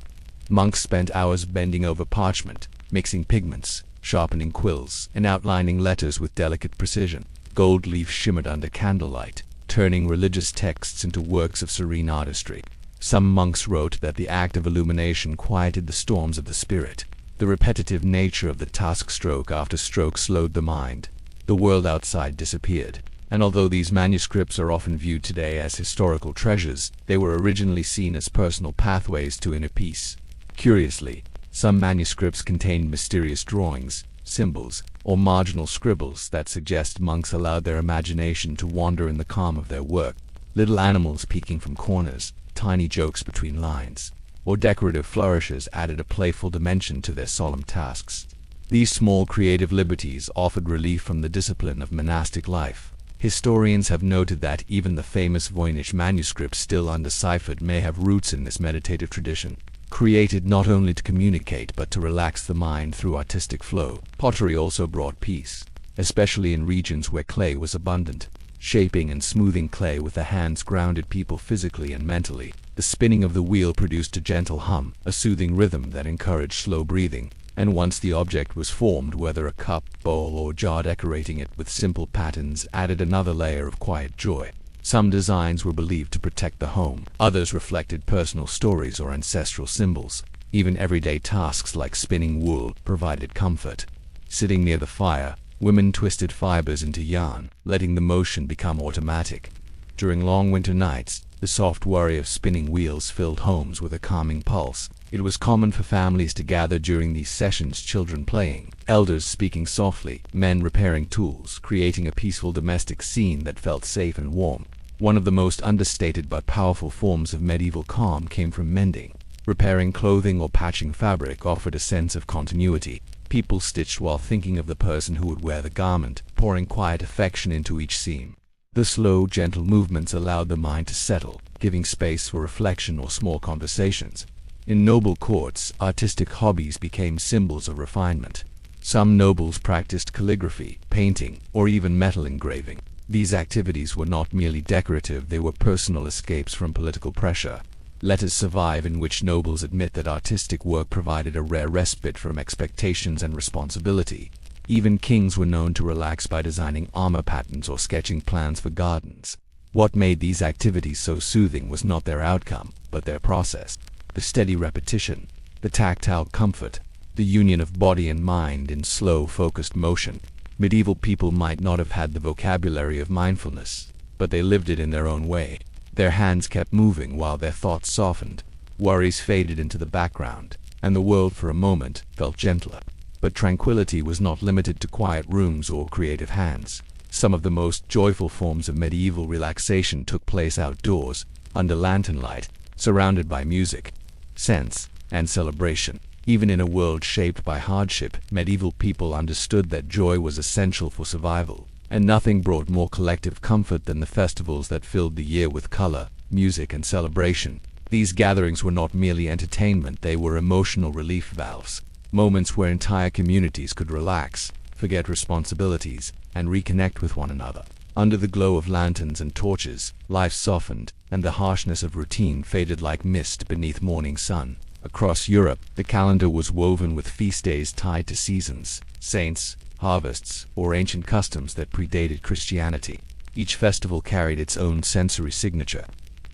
Monks spent hours bending over parchment, mixing pigments, sharpening quills, and outlining letters with delicate precision. Gold leaf shimmered under candlelight, turning religious texts into works of serene artistry. Some monks wrote that the act of illumination quieted the storms of the spirit. The repetitive nature of the task, stroke after stroke, slowed the mind. The world outside disappeared. And although these manuscripts are often viewed today as historical treasures, they were originally seen as personal pathways to inner peace. Curiously, some manuscripts contained mysterious drawings, symbols, or marginal scribbles that suggest monks allowed their imagination to wander in the calm of their work. Little animals peeking from corners, tiny jokes between lines, or decorative flourishes added a playful dimension to their solemn tasks. These small creative liberties offered relief from the discipline of monastic life. Historians have noted that even the famous Voynich manuscripts, still undeciphered, may have roots in this meditative tradition. Created not only to communicate but to relax the mind through artistic flow. Pottery also brought peace, especially in regions where clay was abundant. Shaping and smoothing clay with the hands grounded people physically and mentally. The spinning of the wheel produced a gentle hum, a soothing rhythm that encouraged slow breathing. And once the object was formed, whether a cup, bowl, or jar, decorating it with simple patterns added another layer of quiet joy. Some designs were believed to protect the home, others reflected personal stories or ancestral symbols. Even everyday tasks like spinning wool provided comfort. Sitting near the fire, women twisted fibers into yarn, letting the motion become automatic. During long winter nights, the soft worry of spinning wheels filled homes with a calming pulse. It was common for families to gather during these sessions, children playing, elders speaking softly, men repairing tools, creating a peaceful domestic scene that felt safe and warm. One of the most understated but powerful forms of medieval calm came from mending. Repairing clothing or patching fabric offered a sense of continuity. People stitched while thinking of the person who would wear the garment, pouring quiet affection into each seam. The slow, gentle movements allowed the mind to settle, giving space for reflection or small conversations. In noble courts, artistic hobbies became symbols of refinement. Some nobles practiced calligraphy, painting, or even metal engraving. These activities were not merely decorative, they were personal escapes from political pressure. Letters survive in which nobles admit that artistic work provided a rare respite from expectations and responsibility. Even kings were known to relax by designing armor patterns or sketching plans for gardens. What made these activities so soothing was not their outcome, but their process. The steady repetition, the tactile comfort, the union of body and mind in slow, focused motion. Medieval people might not have had the vocabulary of mindfulness, but they lived it in their own way. Their hands kept moving while their thoughts softened. Worries faded into the background, and the world for a moment felt gentler. But tranquility was not limited to quiet rooms or creative hands. Some of the most joyful forms of medieval relaxation took place outdoors, under lantern light, surrounded by music, scents, and celebration. Even in a world shaped by hardship, medieval people understood that joy was essential for survival, and nothing brought more collective comfort than the festivals that filled the year with color, music, and celebration. These gatherings were not merely entertainment, they were emotional relief valves, moments where entire communities could relax, forget responsibilities, and reconnect with one another. Under the glow of lanterns and torches, life softened, and the harshness of routine faded like mist beneath morning sun. Across Europe, the calendar was woven with feast days tied to seasons, saints, harvests, or ancient customs that predated Christianity. Each festival carried its own sensory signature.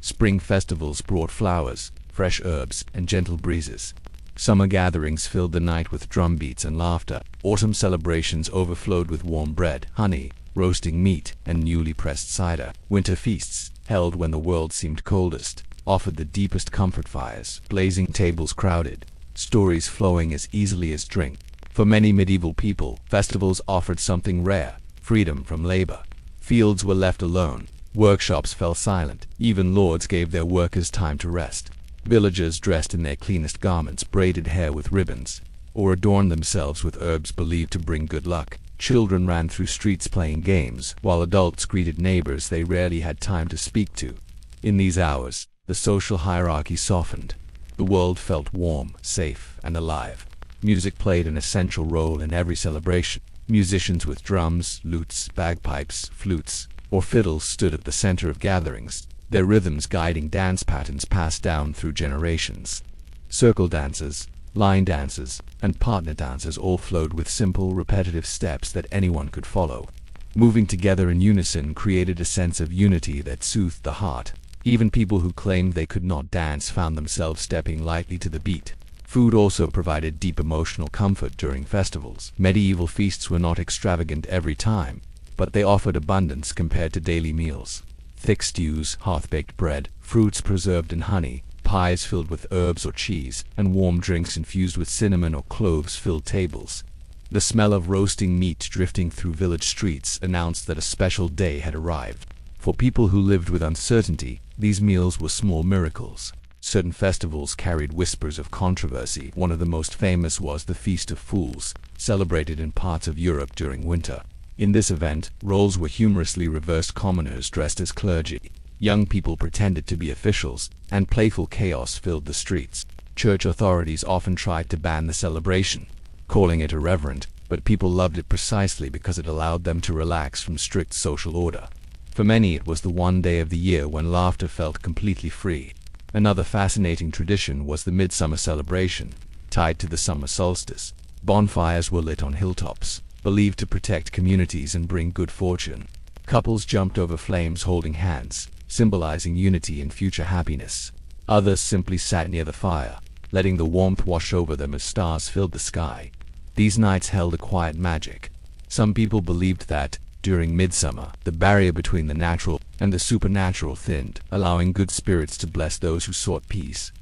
Spring festivals brought flowers, fresh herbs, and gentle breezes. Summer gatherings filled the night with drum beats and laughter. Autumn celebrations overflowed with warm bread, honey, roasting meat, and newly pressed cider. Winter feasts, held when the world seemed coldest, offered the deepest comfort, fires, blazing tables crowded, stories flowing as easily as drink. For many medieval people, festivals offered something rare: freedom from labor. Fields were left alone, workshops fell silent, even lords gave their workers time to rest. Villagers dressed in their cleanest garments, braided hair with ribbons, or adorned themselves with herbs believed to bring good luck. Children ran through streets playing games, while adults greeted neighbors they rarely had time to speak to. In these hours, the social hierarchy softened. The world felt warm, safe, and alive. Music played an essential role in every celebration. Musicians with drums, lutes, bagpipes, flutes, or fiddles stood at the center of gatherings, their rhythms guiding dance patterns passed down through generations. Circle dances, line dances, and partner dances all flowed with simple, repetitive steps that anyone could follow. Moving together in unison created a sense of unity that soothed the heart. Even people who claimed they could not dance found themselves stepping lightly to the beat. Food also provided deep emotional comfort during festivals. Medieval feasts were not extravagant every time, but they offered abundance compared to daily meals. Thick stews, half-baked bread, fruits preserved in honey, pies filled with herbs or cheese, and warm drinks infused with cinnamon or cloves filled tables. The smell of roasting meat drifting through village streets announced that a special day had arrived. For people who lived with uncertainty, these meals were small miracles. Certain festivals carried whispers of controversy. One of the most famous was the Feast of Fools, celebrated in parts of Europe during winter. In this event, roles were humorously reversed: commoners dressed as clergy, young people pretended to be officials, and playful chaos filled the streets. Church authorities often tried to ban the celebration, calling it irreverent, but people loved it precisely because it allowed them to relax from strict social order. For many, it was the one day of the year when laughter felt completely free. Another fascinating tradition was the midsummer celebration, tied to the summer solstice. Bonfires were lit on hilltops, believed to protect communities and bring good fortune. Couples jumped over flames holding hands, symbolizing unity and future happiness. Others simply sat near the fire, letting the warmth wash over them as stars filled the sky. These nights held a quiet magic. Some people believed that, during midsummer, the barrier between the natural and the supernatural thinned, allowing good spirits to bless those who sought peace.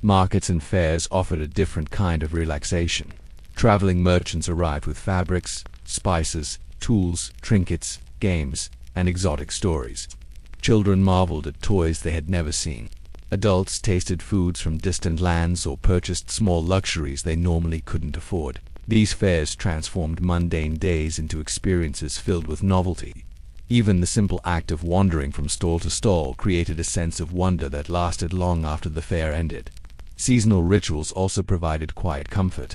Markets and fairs offered a different kind of relaxation. Traveling merchants arrived with fabrics, spices, tools, trinkets, games, and exotic stories. Children marveled at toys they had never seen. Adults tasted foods from distant lands or purchased small luxuries they normally couldn't afford. These fairs transformed mundane days into experiences filled with novelty. Even the simple act of wandering from stall to stall created a sense of wonder that lasted long after the fair ended. Seasonal rituals also provided quiet comfort.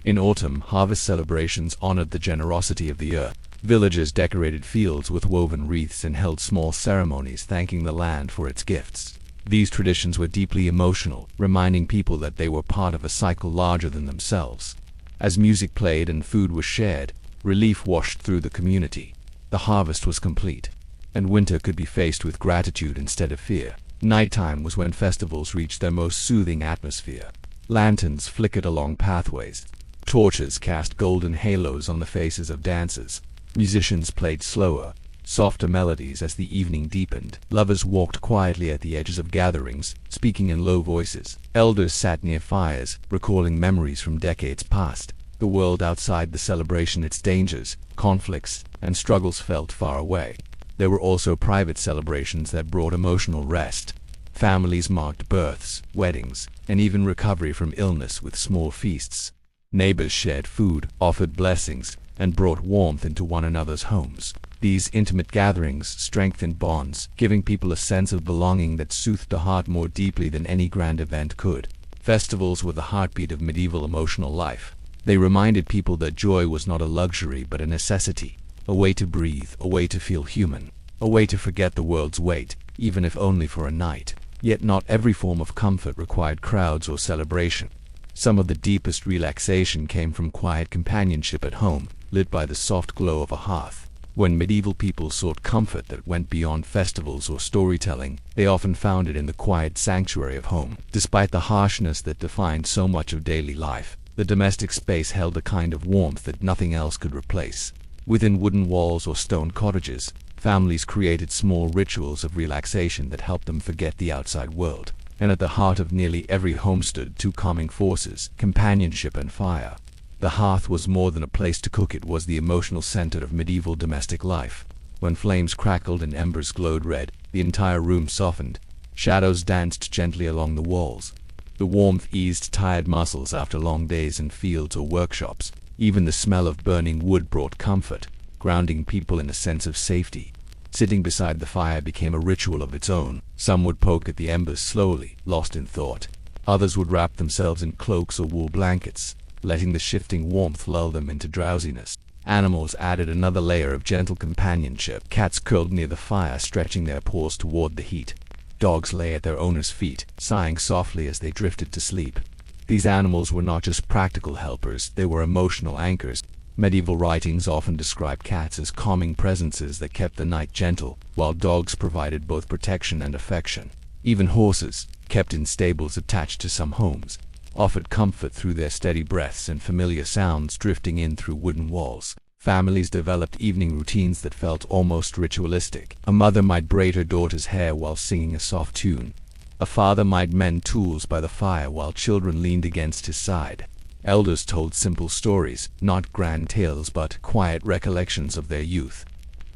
In autumn, harvest celebrations honored the generosity of the earth. Villagers decorated fields with woven wreaths and held small ceremonies thanking the land for its gifts. These traditions were deeply emotional, reminding people that they were part of a cycle larger than themselves. As music played and food was shared, relief washed through the community. The harvest was complete, and winter could be faced with gratitude instead of fear. Nighttime was when festivals reached their most soothing atmosphere. Lanterns flickered along pathways. Torches cast golden halos on the faces of dancers. Musicians played slower, softer melodies as the evening deepened. Lovers walked quietly at the edges of gatherings, speaking in low voices. Elders sat near fires, recalling memories from decades past. The world outside the celebration, its dangers, conflicts, and struggles felt far away. There were also private celebrations that brought emotional rest. Families marked births, weddings, and even recovery from illness with small feasts. Neighbors shared food, offered blessings, and brought warmth into one another's homes. These intimate gatherings strengthened bonds, giving people a sense of belonging that soothed the heart more deeply than any grand event could. Festivals were the heartbeat of medieval emotional life. They reminded people that joy was not a luxury but a necessity, a way to breathe, a way to feel human, a way to forget the world's weight, even if only for a night. Yet not every form of comfort required crowds or celebration. Some of the deepest relaxation came from quiet companionship at home, lit by the soft glow of a hearth. When medieval people sought comfort that went beyond festivals or storytelling, they often found it in the quiet sanctuary of home. Despite the harshness that defined so much of daily life, the domestic space held a kind of warmth that nothing else could replace. Within wooden walls or stone cottages, families created small rituals of relaxation that helped them forget the outside world. And at the heart of nearly every home stood two calming forces: companionship and fire. The hearth was more than a place to cook, it was the emotional center of medieval domestic life. When flames crackled and embers glowed red, the entire room softened. Shadows danced gently along the walls. The warmth eased tired muscles after long days in fields or workshops. Even the smell of burning wood brought comfort, grounding people in a sense of safety. Sitting beside the fire became a ritual of its own. Some would poke at the embers slowly, lost in thought. Others would wrap themselves in cloaks or wool blankets, letting the shifting warmth lull them into drowsiness. Animals added another layer of gentle companionship. Cats curled near the fire, stretching their paws toward the heat. Dogs lay at their owners' feet, sighing softly as they drifted to sleep. These animals were not just practical helpers, they were emotional anchors. Medieval writings often describe cats as calming presences that kept the night gentle, while dogs provided both protection and affection. Even horses, kept in stables attached to some homes, offered comfort through their steady breaths and familiar sounds drifting in through wooden walls. Families developed evening routines that felt almost ritualistic. A mother might braid her daughter's hair while singing a soft tune. A father might mend tools by the fire while children leaned against his side. Elders told simple stories, not grand tales but quiet recollections of their youth.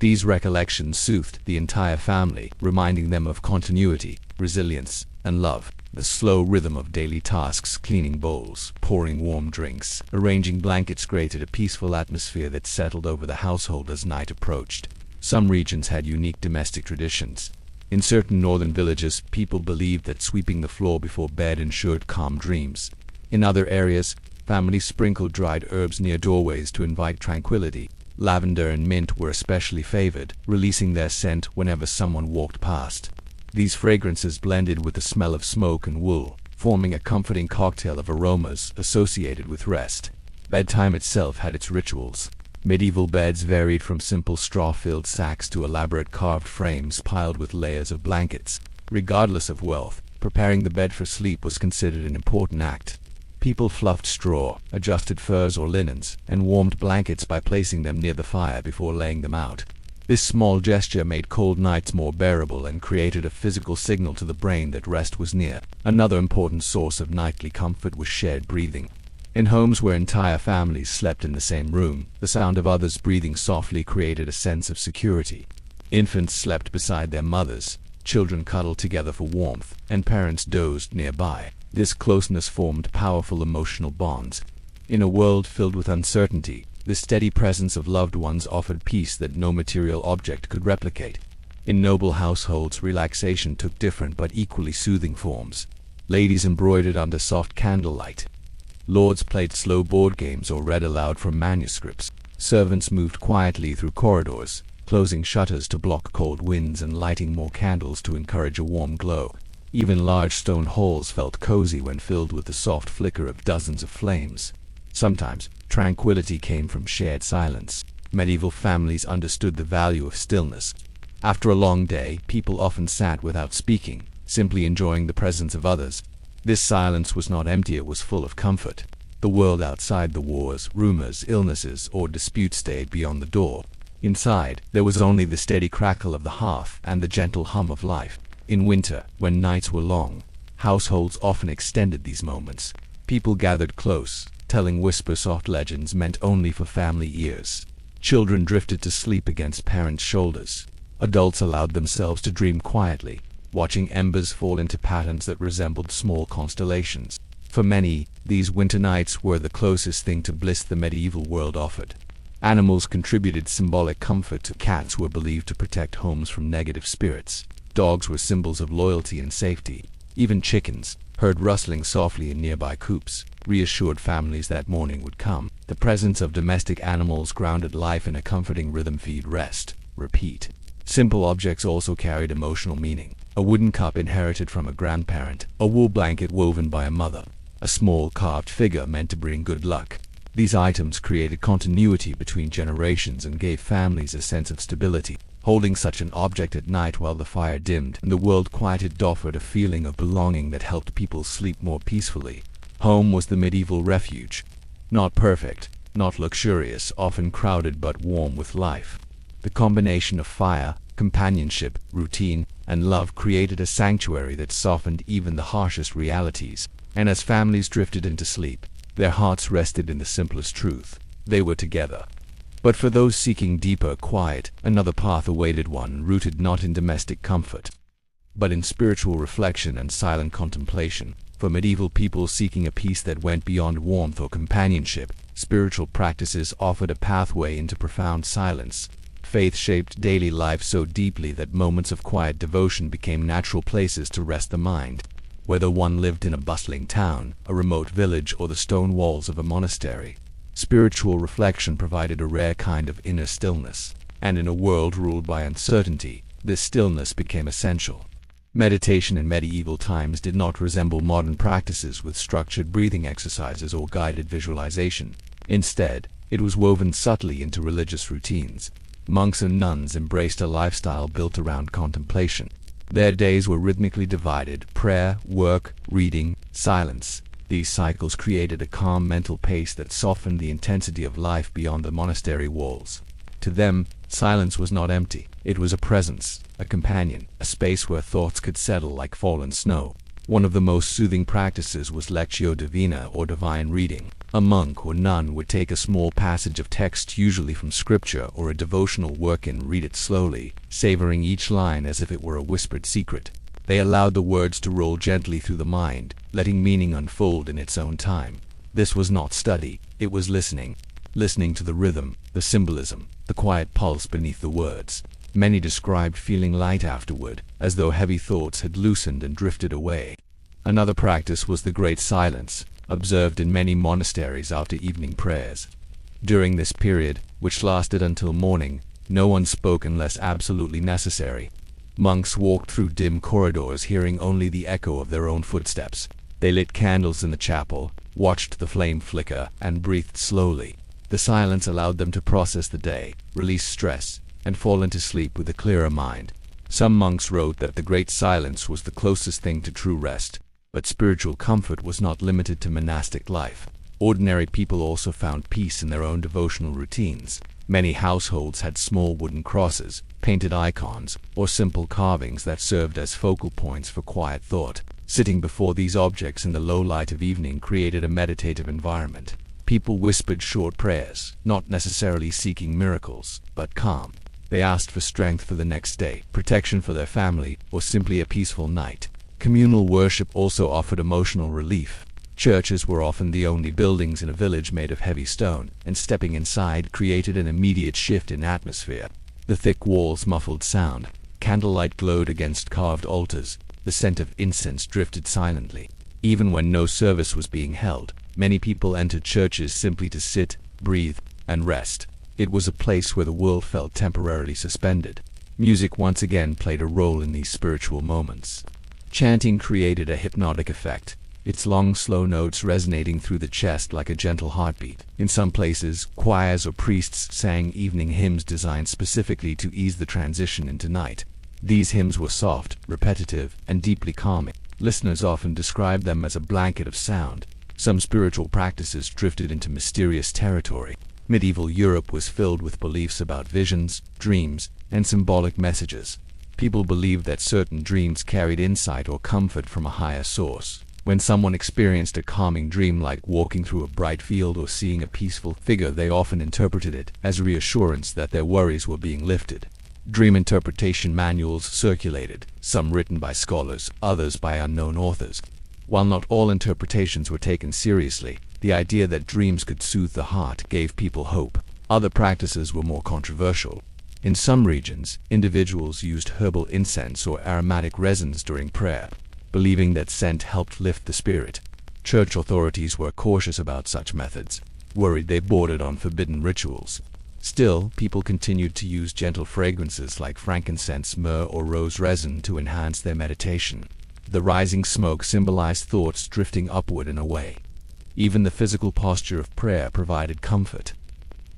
These recollections soothed the entire family, reminding them of continuity, resilience, and love. The slow rhythm of daily tasks, cleaning bowls, pouring warm drinks, arranging blankets, created a peaceful atmosphere that settled over the household as night approached. Some regions had unique domestic traditions. In certain northern villages, people believed that sweeping the floor before bed ensured calm dreams. In other areas, families sprinkled dried herbs near doorways to invite tranquility. Lavender and mint were especially favored, releasing their scent whenever someone walked past. These fragrances blended with the smell of smoke and wool, forming a comforting cocktail of aromas associated with rest. Bedtime itself had its rituals. Medieval beds varied from simple straw-filled sacks to elaborate carved frames piled with layers of blankets. Regardless of wealth, preparing the bed for sleep was considered an important act. People fluffed straw, adjusted furs or linens, and warmed blankets by placing them near the fire before laying them out. This small gesture made cold nights more bearable and created a physical signal to the brain that rest was near. Another important source of nightly comfort was shared breathing. In homes where entire families slept in the same room, the sound of others breathing softly created a sense of security. Infants slept beside their mothers, children cuddled together for warmth, and parents dozed nearby. This closeness formed powerful emotional bonds. In a world filled with uncertainty, The steady presence of loved ones offered peace that no material object could replicate. In noble households, relaxation took different but equally soothing forms. Ladies embroidered under soft candlelight. Lords played slow board games or read aloud from manuscripts. Servants moved quietly through corridors, closing shutters to block cold winds and lighting more candles to encourage a warm glow. Even large stone halls felt cozy when filled with the soft flicker of dozens of flames. Sometimes, tranquility came from shared silence. Medieval families understood the value of stillness. After a long day, people often sat without speaking, simply enjoying the presence of others. This silence was not empty, it was full of comfort. The world outside, the wars, rumors, illnesses, or disputes stayed beyond the door. Inside, there was only the steady crackle of the hearth and the gentle hum of life. In winter, when nights were long, households often extended these moments. People gathered close, telling whisper-soft legends meant only for family ears. Children drifted to sleep against parents' shoulders. Adults allowed themselves to dream quietly, watching embers fall into patterns that resembled small constellations. For many, these winter nights were the closest thing to bliss the medieval world offered. Animals contributed symbolic comfort. Cats were believed to protect homes from negative spirits. Dogs were symbols of loyalty and safety. Even chickens, heard rustling softly in nearby coops, reassured families that morning would come. The presence of domestic animals grounded life in a comforting rhythm: feed, rest, repeat. Simple objects also carried emotional meaning. A wooden cup inherited from a grandparent, a wool blanket woven by a mother, a small carved figure meant to bring good luck. These items created continuity between generations and gave families a sense of stability. Holding such an object at night while the fire dimmed and the world quieted offered a feeling of belonging that helped people sleep more peacefully. Home was the medieval refuge. Not perfect, not luxurious, often crowded but warm with life. The combination of fire, companionship, routine, and love created a sanctuary that softened even the harshest realities. And as families drifted into sleep, their hearts rested in the simplest truth: they were together. But for those seeking deeper quiet, another path awaited, one rooted not in domestic comfort, but in spiritual reflection and silent contemplation. For medieval people seeking a peace that went beyond warmth or companionship, spiritual practices offered a pathway into profound silence. Faith shaped daily life so deeply that moments of quiet devotion became natural places to rest the mind. Whether one lived in a bustling town, a remote village, or the stone walls of a monastery, spiritual reflection provided a rare kind of inner stillness. And in a world ruled by uncertainty, this stillness became essential. Meditation in medieval times did not resemble modern practices with structured breathing exercises or guided visualization. Instead, it was woven subtly into religious routines. Monks and nuns embraced a lifestyle built around contemplation. Their days were rhythmically divided: prayer, work, reading, silence. These cycles created a calm mental pace that softened the intensity of life beyond the monastery walls. To them, silence was not empty. It was a presence, a companion, a space where thoughts could settle like fallen snow. One of the most soothing practices was lectio divina, or divine reading. A monk or nun would take a small passage of text, usually from scripture or a devotional work, and read it slowly, savoring each line as if it were a whispered secret. They allowed the words to roll gently through the mind, letting meaning unfold in its own time. This was not study, it was listening. Listening to the rhythm, the symbolism, the quiet pulse beneath the words. Many described feeling light afterward, as though heavy thoughts had loosened and drifted away. Another practice was the great silence, observed in many monasteries after evening prayers. During this period, which lasted until morning, no one spoke unless absolutely necessary. Monks walked through dim corridors, hearing only the echo of their own footsteps. They lit candles in the chapel, watched the flame flicker, and breathed slowly. The silence allowed them to process the day, release stress, and fall into sleep with a clearer mind. Some monks wrote that the great silence was the closest thing to true rest. But spiritual comfort was not limited to monastic life. Ordinary people also found peace in their own devotional routines. Many households had small wooden crosses, painted icons, or simple carvings that served as focal points for quiet thought. Sitting before these objects in the low light of evening created a meditative environment. People whispered short prayers, not necessarily seeking miracles, but calm. They asked for strength for the next day, protection for their family, or simply a peaceful night. Communal worship also offered emotional relief. Churches were often the only buildings in a village made of heavy stone, and stepping inside created an immediate shift in atmosphere. The thick walls muffled sound, candlelight glowed against carved altars, the scent of incense drifted silently. Even when no service was being held, many people entered churches simply to sit, breathe, and rest. It was a place where the world felt temporarily suspended. Music once again played a role in these spiritual moments. Chanting created a hypnotic effect, its long, slow notes resonating through the chest like a gentle heartbeat. In some places, choirs or priests sang evening hymns designed specifically to ease the transition into night. These hymns were soft, repetitive, and deeply calming. Listeners often described them as a blanket of sound. Some spiritual practices drifted into mysterious territory. Medieval Europe was filled with beliefs about visions, dreams, and symbolic messages. People believed that certain dreams carried insight or comfort from a higher source. When someone experienced a calming dream like walking through a bright field or seeing a peaceful figure, they often interpreted it as reassurance that their worries were being lifted. Dream interpretation manuals circulated, some written by scholars, others by unknown authors. While not all interpretations were taken seriously, the idea that dreams could soothe the heart gave people hope. Other practices were more controversial. In some regions, individuals used herbal incense or aromatic resins during prayer, believing that scent helped lift the spirit. Church authorities were cautious about such methods, worried they bordered on forbidden rituals. Still, people continued to use gentle fragrances like frankincense, myrrh, or rose resin to enhance their meditation. The rising smoke symbolized thoughts drifting upward and away. Even the physical posture of prayer provided comfort.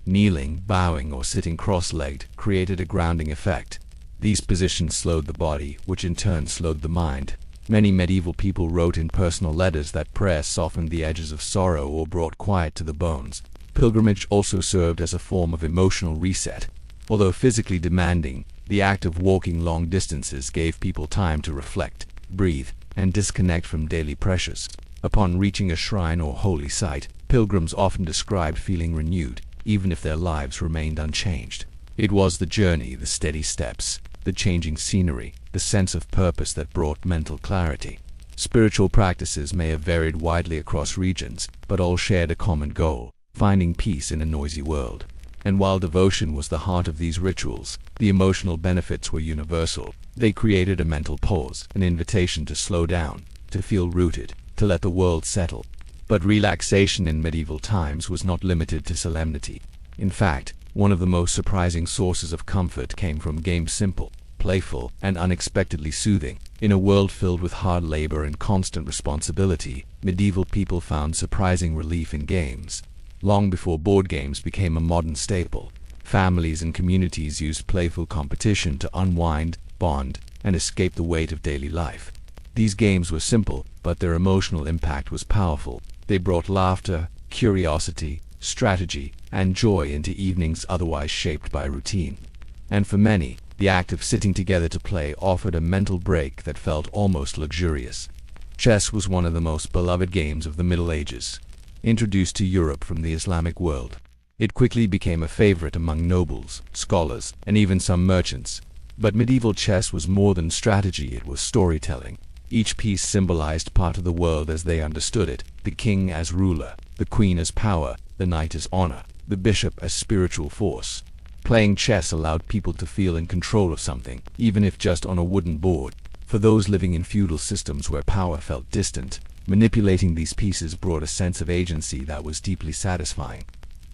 Kneeling, bowing, or sitting cross-legged created a grounding effect. These positions slowed the body, which in turn slowed the mind. Many medieval people wrote in personal letters that prayer softened the edges of sorrow or brought quiet to the bones. Pilgrimage also served as a form of emotional reset. Although physically demanding, the act of walking long distances gave people time to reflect, breathe, and disconnect from daily pressures. Upon reaching a shrine or holy site, pilgrims often described feeling renewed, even if their lives remained unchanged. It was the journey, the steady steps, the changing scenery, the sense of purpose that brought mental clarity. Spiritual practices may have varied widely across regions, but all shared a common goal: finding peace in a noisy world. And while devotion was the heart of these rituals, the emotional benefits were universal. They created a mental pause, an invitation to slow down, to feel rooted, to let the world settle. But relaxation in medieval times was not limited to solemnity. In fact, one of the most surprising sources of comfort came from games, simple, playful, and unexpectedly soothing. In a world filled with hard labor and constant responsibility, medieval people found surprising relief in games. Long before board games became a modern staple, families and communities used playful competition to unwind, bond, and escape the weight of daily life. These games were simple, but their emotional impact was powerful. They brought laughter, curiosity, strategy, and joy into evenings otherwise shaped by routine. And for many, the act of sitting together to play offered a mental break that felt almost luxurious. Chess was one of the most beloved games of the Middle Ages. Introduced to Europe from the Islamic world, it quickly became a favorite among nobles, scholars, and even some merchants. But medieval chess was more than strategy, it was storytelling. Each piece symbolized part of the world as they understood it: the king as ruler, the queen as power, the knight as honor, the bishop as spiritual force. Playing chess allowed people to feel in control of something, even if just on a wooden board. For those living in feudal systems where power felt distant, manipulating these pieces brought a sense of agency that was deeply satisfying.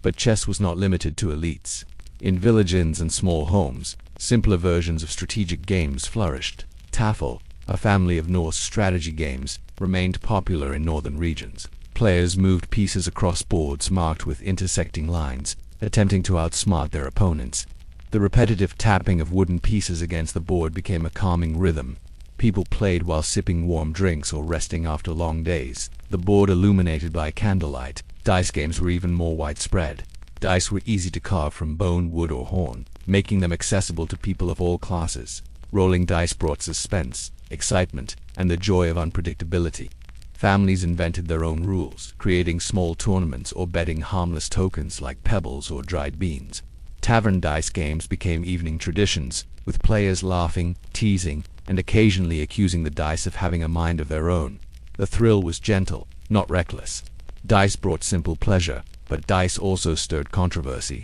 But chess was not limited to elites. In village inns and small homes, simpler versions of strategic games flourished. Tafel, a family of Norse strategy games, remained popular in northern regions. Players moved pieces across boards marked with intersecting lines, attempting to outsmart their opponents. The repetitive tapping of wooden pieces against the board became a calming rhythm. People played while sipping warm drinks or resting after long days, the board illuminated by candlelight. Dice games were even more widespread. Dice were easy to carve from bone, wood, or horn, making them accessible to people of all classes. Rolling dice brought suspense, excitement, and the joy of unpredictability. Families invented their own rules, creating small tournaments or betting harmless tokens like pebbles or dried beans. Tavern dice games became evening traditions, with players laughing, teasing, and occasionally accusing the dice of having a mind of their own. The thrill was gentle, not reckless. Dice brought simple pleasure, but dice also stirred controversy.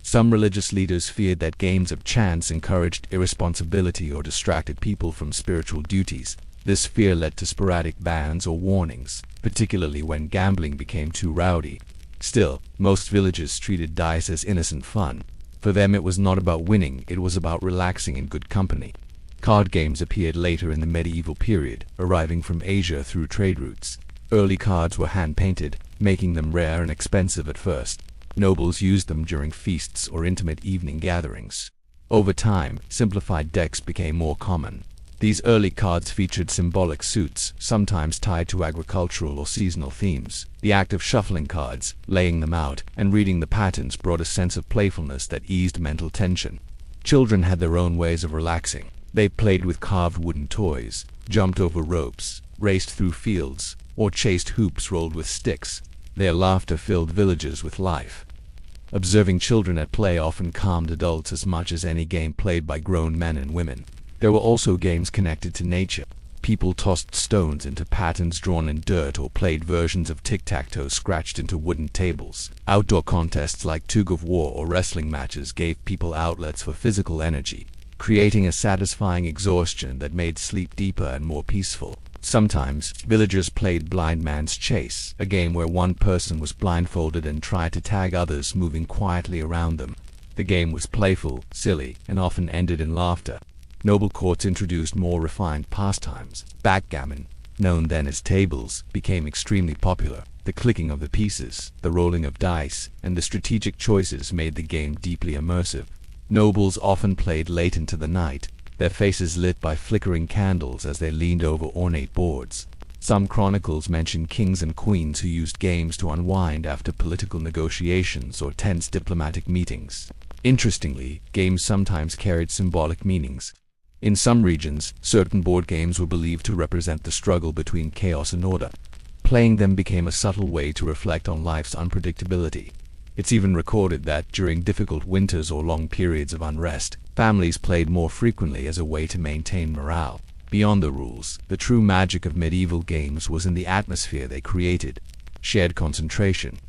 Some religious leaders feared that games of chance encouraged irresponsibility or distracted people from spiritual duties. This fear led to sporadic bans or warnings, particularly when gambling became too rowdy. Still, most villagers treated dice as innocent fun. For them it was not about winning, it was about relaxing in good company. Card games appeared later in the medieval period, arriving from Asia through trade routes. Early cards were hand-painted, making them rare and expensive at first. Nobles used them during feasts or intimate evening gatherings. Over time, simplified decks became more common. These early cards featured symbolic suits, sometimes tied to agricultural or seasonal themes. The act of shuffling cards, laying them out, and reading the patterns brought a sense of playfulness that eased mental tension. Children had their own ways of relaxing. They played with carved wooden toys, jumped over ropes, raced through fields, or chased hoops rolled with sticks. Their laughter filled villages with life. Observing children at play often calmed adults as much as any game played by grown men and women. There were also games connected to nature. People tossed stones into patterns drawn in dirt or played versions of tic-tac-toe scratched into wooden tables. Outdoor contests like tug-of-war or wrestling matches gave people outlets for physical energy, creating a satisfying exhaustion that made sleep deeper and more peaceful. Sometimes, villagers played blind man's chase, a game where one person was blindfolded and tried to tag others moving quietly around them. The game was playful, silly, and often ended in laughter. Noble courts introduced more refined pastimes. Backgammon, known then as tables, became extremely popular. The clicking of the pieces, the rolling of dice, and the strategic choices made the game deeply immersive. Nobles often played late into the night, their faces lit by flickering candles as they leaned over ornate boards. Some chronicles mention kings and queens who used games to unwind after political negotiations or tense diplomatic meetings. Interestingly, games sometimes carried symbolic meanings. In some regions, certain board games were believed to represent the struggle between chaos and order. Playing them became a subtle way to reflect on life's unpredictability. It's even recorded that during difficult winters or long periods of unrest, families played more frequently as a way to maintain morale. Beyond the rules, the true magic of medieval games was in the atmosphere they created. Shared concentration,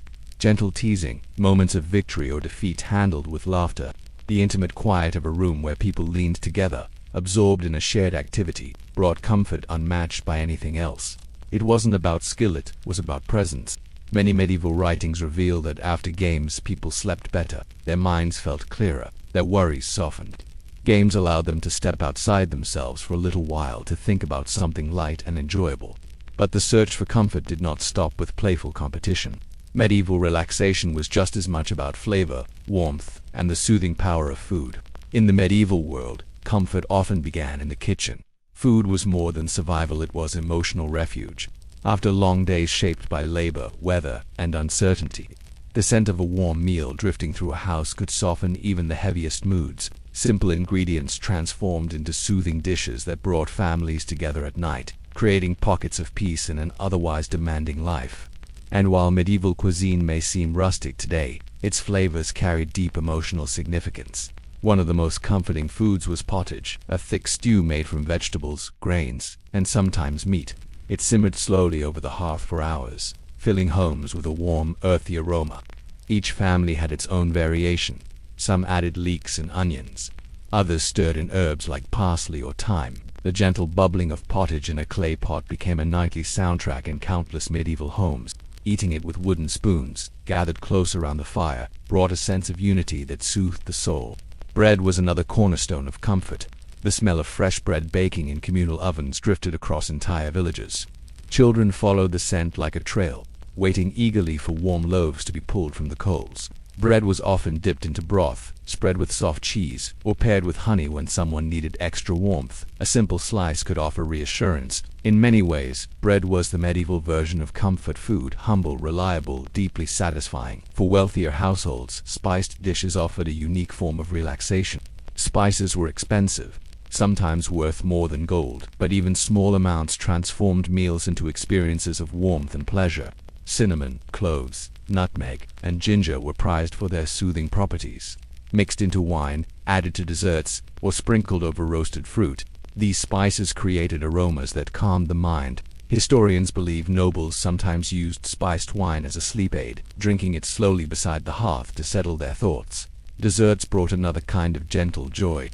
gentle teasing, moments of victory or defeat handled with laughter, the intimate quiet of a room where people leaned together, absorbed in a shared activity, brought comfort unmatched by anything else. It wasn't about skill, it was about presence. Many medieval writings reveal that after games people slept better, their minds felt clearer, their worries softened. Games allowed them to step outside themselves for a little while to think about something light and enjoyable. But the search for comfort did not stop with playful competition. Medieval relaxation was just as much about flavor, warmth, and the soothing power of food. In the medieval world, comfort often began in the kitchen. Food was more than survival, it was emotional refuge. After long days shaped by labor, weather, and uncertainty, the scent of a warm meal drifting through a house could soften even the heaviest moods. Simple ingredients transformed into soothing dishes that brought families together at night, creating pockets of peace in an otherwise demanding life. And while medieval cuisine may seem rustic today, its flavors carried deep emotional significance. One of the most comforting foods was pottage, a thick stew made from vegetables, grains, and sometimes meat. It simmered slowly over the hearth for hours, filling homes with a warm, earthy aroma. Each family had its own variation. Some added leeks and onions. Others stirred in herbs like parsley or thyme. The gentle bubbling of pottage in a clay pot became a nightly soundtrack in countless medieval homes. Eating it with wooden spoons, gathered close around the fire, brought a sense of unity that soothed the soul. Bread was another cornerstone of comfort. The smell of fresh bread baking in communal ovens drifted across entire villages. Children followed the scent like a trail, waiting eagerly for warm loaves to be pulled from the coals. Bread was often dipped into broth, spread with soft cheese, or paired with honey when someone needed extra warmth. A simple slice could offer reassurance. In many ways, bread was the medieval version of comfort food, humble, reliable, deeply satisfying. For wealthier households, spiced dishes offered a unique form of relaxation. Spices were expensive, sometimes worth more than gold, but even small amounts transformed meals into experiences of warmth and pleasure. Cinnamon, cloves, nutmeg, and ginger were prized for their soothing properties. Mixed into wine, added to desserts, or sprinkled over roasted fruit, these spices created aromas that calmed the mind. Historians believe nobles sometimes used spiced wine as a sleep aid, drinking it slowly beside the hearth to settle their thoughts. Desserts brought another kind of gentle joy.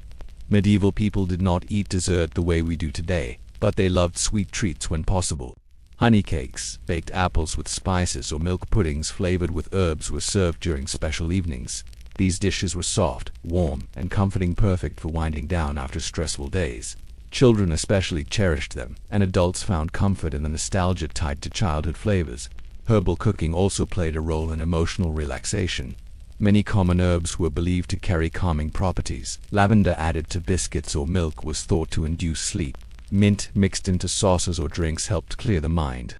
Medieval people did not eat dessert the way we do today, but they loved sweet treats when possible. Honey cakes, baked apples with spices, or milk puddings flavored with herbs were served during special evenings. These dishes were soft, warm, and comforting, perfect for winding down after stressful days. Children especially cherished them, and adults found comfort in the nostalgia tied to childhood flavors. Herbal cooking also played a role in emotional relaxation. Many common herbs were believed to carry calming properties. Lavender added to biscuits or milk was thought to induce sleep. Mint mixed into sauces or drinks helped clear the mind.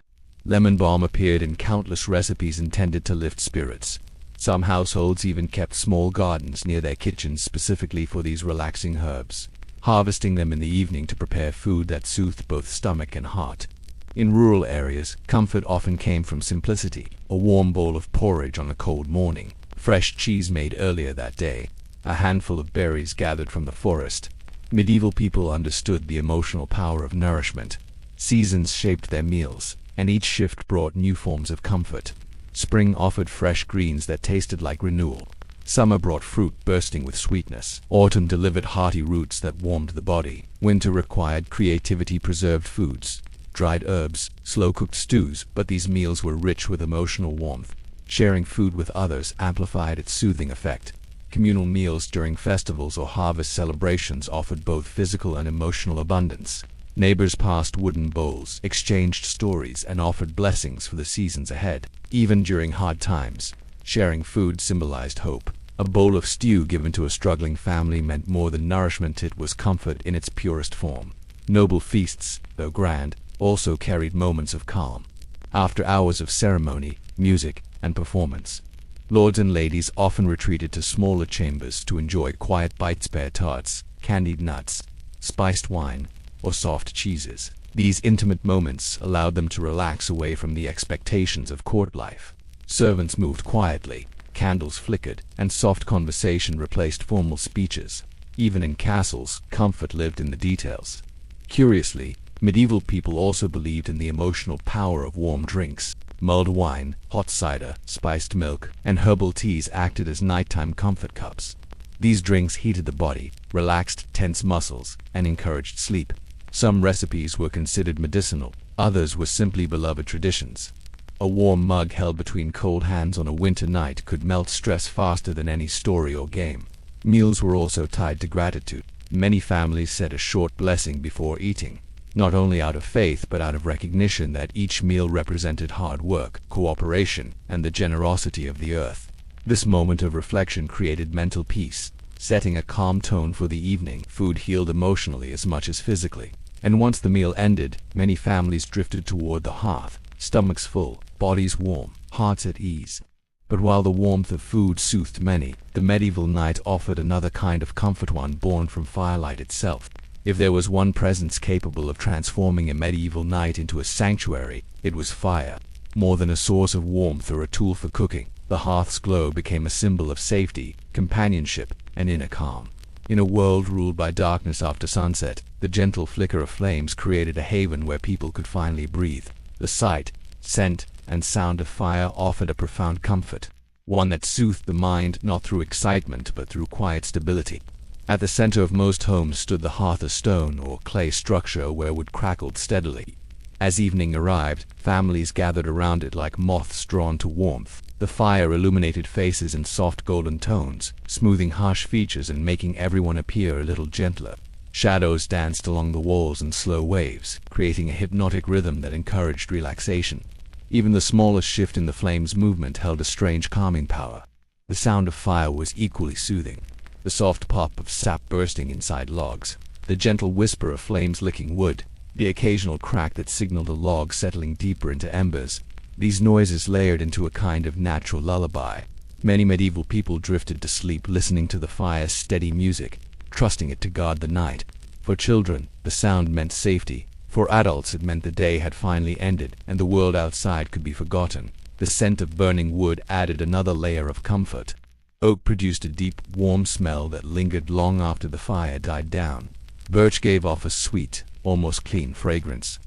Lemon balm appeared in countless recipes intended to lift spirits. Some households even kept small gardens near their kitchens specifically for these relaxing herbs, harvesting them in the evening to prepare food that soothed both stomach and heart. In rural areas, comfort often came from simplicity: a warm bowl of porridge on a cold morning, fresh cheese made earlier that day, a handful of berries gathered from the forest. Medieval people understood the emotional power of nourishment. Seasons shaped their meals, and each shift brought new forms of comfort. Spring offered fresh greens that tasted like renewal. Summer brought fruit bursting with sweetness. Autumn delivered hearty roots that warmed the body. Winter required creativity-preserved foods, dried herbs, slow-cooked stews, but these meals were rich with emotional warmth. Sharing food with others amplified its soothing effect. Communal meals during festivals or harvest celebrations offered both physical and emotional abundance. Neighbors passed wooden bowls, exchanged stories, and offered blessings for the seasons ahead. Even during hard times, sharing food symbolized hope. A bowl of stew given to a struggling family meant more than nourishment; it was comfort in its purest form. Noble feasts, though grand, also carried moments of calm. After hours of ceremony, music, and performance, lords and ladies often retreated to smaller chambers to enjoy quiet bites: pear tarts, candied nuts, spiced wine, or soft cheeses. These intimate moments allowed them to relax away from the expectations of court life. Servants moved quietly, candles flickered, and soft conversation replaced formal speeches. Even in castles, comfort lived in the details. Curiously, medieval people also believed in the emotional power of warm drinks. Mulled wine, hot cider, spiced milk, and herbal teas acted as nighttime comfort cups. These drinks heated the body, relaxed tense muscles, and encouraged sleep. Some recipes were considered medicinal, others were simply beloved traditions. A warm mug held between cold hands on a winter night could melt stress faster than any story or game. Meals were also tied to gratitude. Many families said a short blessing before eating, not only out of faith but out of recognition that each meal represented hard work, cooperation, and the generosity of the earth. This moment of reflection created mental peace, setting a calm tone for the evening. Food healed emotionally as much as physically, and once the meal ended, many families drifted toward the hearth, stomachs full, bodies warm, hearts at ease. But while the warmth of food soothed many, the medieval night offered another kind of comfort, one born from firelight itself. If there was one presence capable of transforming a medieval night into a sanctuary, it was fire. More than a source of warmth or a tool for cooking, the hearth's glow became a symbol of safety, companionship, and inner calm. In a world ruled by darkness after sunset, the gentle flicker of flames created a haven where people could finally breathe. The sight, scent, and sound of fire offered a profound comfort, one that soothed the mind not through excitement but through quiet stability. At the center of most homes stood the hearth, a stone or clay structure where wood crackled steadily. As evening arrived, families gathered around it like moths drawn to warmth. The fire illuminated faces in soft golden tones, smoothing harsh features and making everyone appear a little gentler. Shadows danced along the walls in slow waves, creating a hypnotic rhythm that encouraged relaxation. Even the smallest shift in the flame's movement held a strange calming power. The sound of fire was equally soothing. The soft pop of sap bursting inside logs, the gentle whisper of flames licking wood, the occasional crack that signaled a log settling deeper into embers. These noises layered into a kind of natural lullaby. Many medieval people drifted to sleep listening to the fire's steady music, trusting it to guard the night. For children, the sound meant safety. For adults, it meant the day had finally ended and the world outside could be forgotten. The scent of burning wood added another layer of comfort. Oak produced a deep, warm smell that lingered long after the fire died down. Birch gave off a sweet, almost clean fragrance.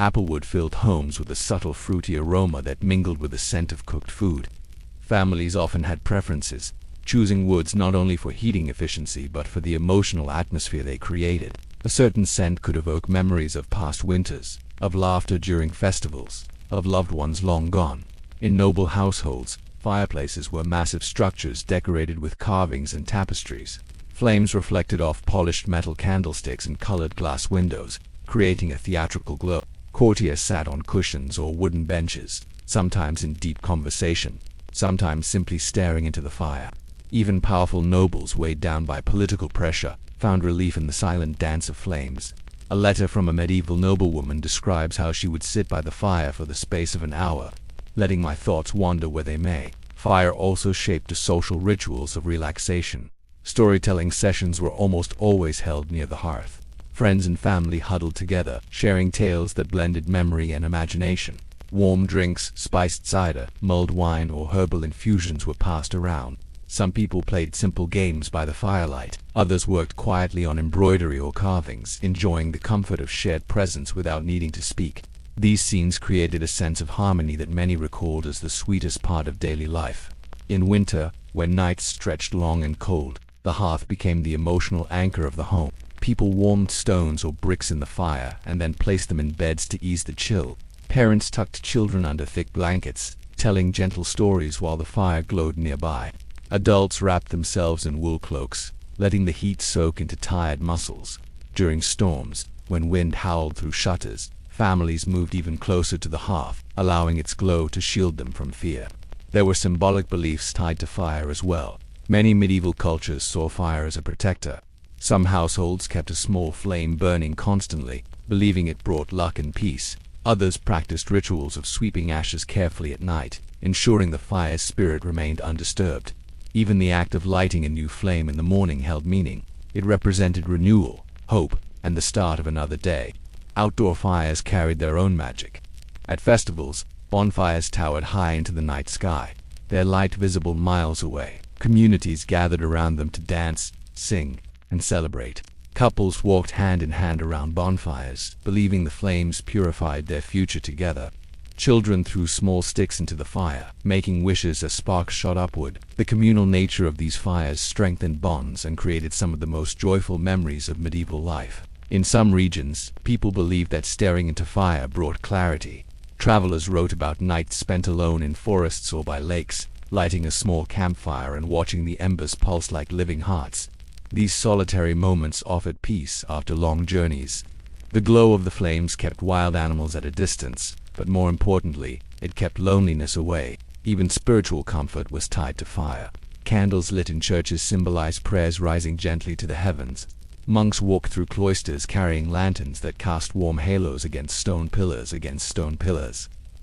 Applewood filled homes with a subtle fruity aroma that mingled with the scent of cooked food. Families often had preferences, choosing woods not only for heating efficiency but for the emotional atmosphere they created. A certain scent could evoke memories of past winters, of laughter during festivals, of loved ones long gone. In noble households, fireplaces were massive structures decorated with carvings and tapestries. Flames reflected off polished metal candlesticks and colored glass windows, creating a theatrical glow. Courtiers sat on cushions or wooden benches, sometimes in deep conversation, sometimes simply staring into the fire. Even powerful nobles, weighed down by political pressure, found relief in the silent dance of flames. A letter from a medieval noblewoman describes how she would sit by the fire for the space of an hour, letting my thoughts wander where they may. Fire also shaped the social rituals of relaxation. Storytelling sessions were almost always held near the hearth. Friends and family huddled together, sharing tales that blended memory and imagination. Warm drinks, spiced cider, mulled wine, or herbal infusions were passed around. Some people played simple games by the firelight. Others worked quietly on embroidery or carvings, enjoying the comfort of shared presence without needing to speak. These scenes created a sense of harmony that many recalled as the sweetest part of daily life. In winter, when nights stretched long and cold, the hearth became the emotional anchor of the home. People warmed stones or bricks in the fire and then placed them in beds to ease the chill. Parents tucked children under thick blankets, telling gentle stories while the fire glowed nearby. Adults wrapped themselves in wool cloaks, letting the heat soak into tired muscles. During storms, when wind howled through shutters, families moved even closer to the hearth, allowing its glow to shield them from fear. There were symbolic beliefs tied to fire as well. Many medieval cultures saw fire as a protector. Some households kept a small flame burning constantly, believing it brought luck and peace. Others practiced rituals of sweeping ashes carefully at night, ensuring the fire's spirit remained undisturbed. Even the act of lighting a new flame in the morning held meaning. It represented renewal, hope, and the start of another day. Outdoor fires carried their own magic. At festivals, bonfires towered high into the night sky, their light visible miles away. Communities gathered around them to dance, sing, and celebrate. Couples walked hand in hand around bonfires, believing the flames purified their future together. Children threw small sticks into the fire, making wishes as sparks shot upward. The communal nature of these fires strengthened bonds and created some of the most joyful memories of medieval life. In some regions, people believed that staring into fire brought clarity. Travelers wrote about nights spent alone in forests or by lakes, lighting a small campfire and watching the embers pulse like living hearts. These solitary moments offered peace after long journeys. The glow of the flames kept wild animals at a distance, but more importantly, it kept loneliness away. Even spiritual comfort was tied to fire. Candles lit in churches symbolized prayers rising gently to the heavens. Monks walked through cloisters carrying lanterns that cast warm halos against stone pillars.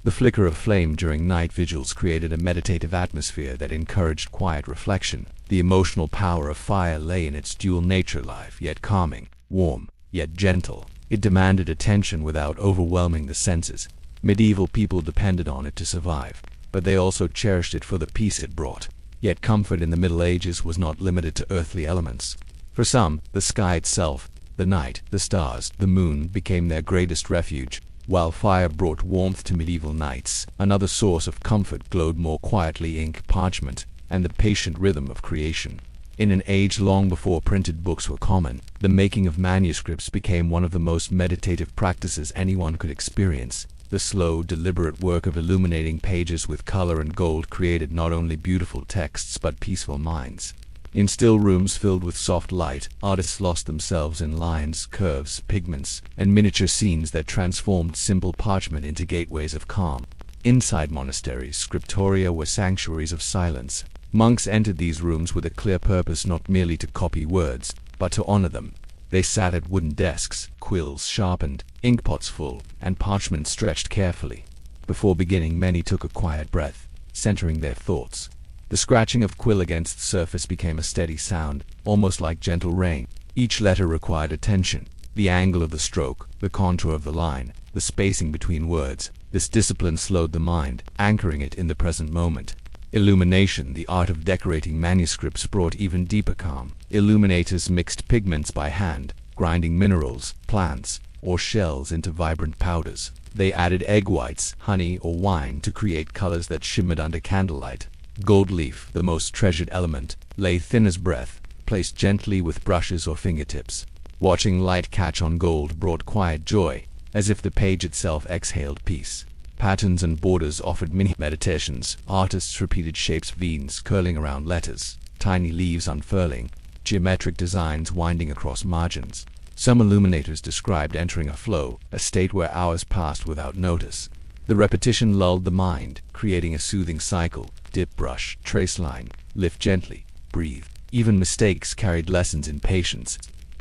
The flicker of flame during night vigils created a meditative atmosphere that encouraged quiet reflection. The emotional power of fire lay in its dual nature, live yet calming, warm yet gentle. It demanded attention without overwhelming the senses. Medieval people depended on it to survive, but they also cherished it for the peace it brought. Yet comfort in the Middle Ages was not limited to earthly elements. For some, the sky itself, the night, the stars, the moon became their greatest refuge. While fire brought warmth to medieval nights, another source of comfort glowed more quietly: ink, parchment, and the patient rhythm of creation. In an age long before printed books were common, the making of manuscripts became one of the most meditative practices anyone could experience. The slow, deliberate work of illuminating pages with color and gold created not only beautiful texts but peaceful minds. In still rooms filled with soft light, artists lost themselves in lines, curves, pigments, and miniature scenes that transformed simple parchment into gateways of calm. Inside monasteries, scriptoria were sanctuaries of silence. Monks entered these rooms with a clear purpose, not merely to copy words, but to honor them. They sat at wooden desks, quills sharpened, inkpots full, and parchment stretched carefully. Before beginning, many took a quiet breath, centering their thoughts. The scratching of quill against surface became a steady sound, almost like gentle rain. Each letter required attention. The angle of the stroke, the contour of the line, the spacing between words. This discipline slowed the mind, anchoring it in the present moment. Illumination, the art of decorating manuscripts, brought even deeper calm. Illuminators mixed pigments by hand, grinding minerals, plants, or shells into vibrant powders. They added egg whites, honey, or wine to create colors that shimmered under candlelight. Gold leaf, the most treasured element, lay thin as breath, placed gently with brushes or fingertips. Watching light catch on gold brought quiet joy, as if the page itself exhaled peace. Patterns and borders offered mini meditations. Artists repeated shapes, veins curling around letters, tiny leaves unfurling, geometric designs winding across margins. Some illuminators described entering a flow, a state where hours passed without notice. The repetition lulled the mind, creating a soothing cycle. Dip, brush, trace line, lift gently, breathe. Even mistakes carried lessons in patience.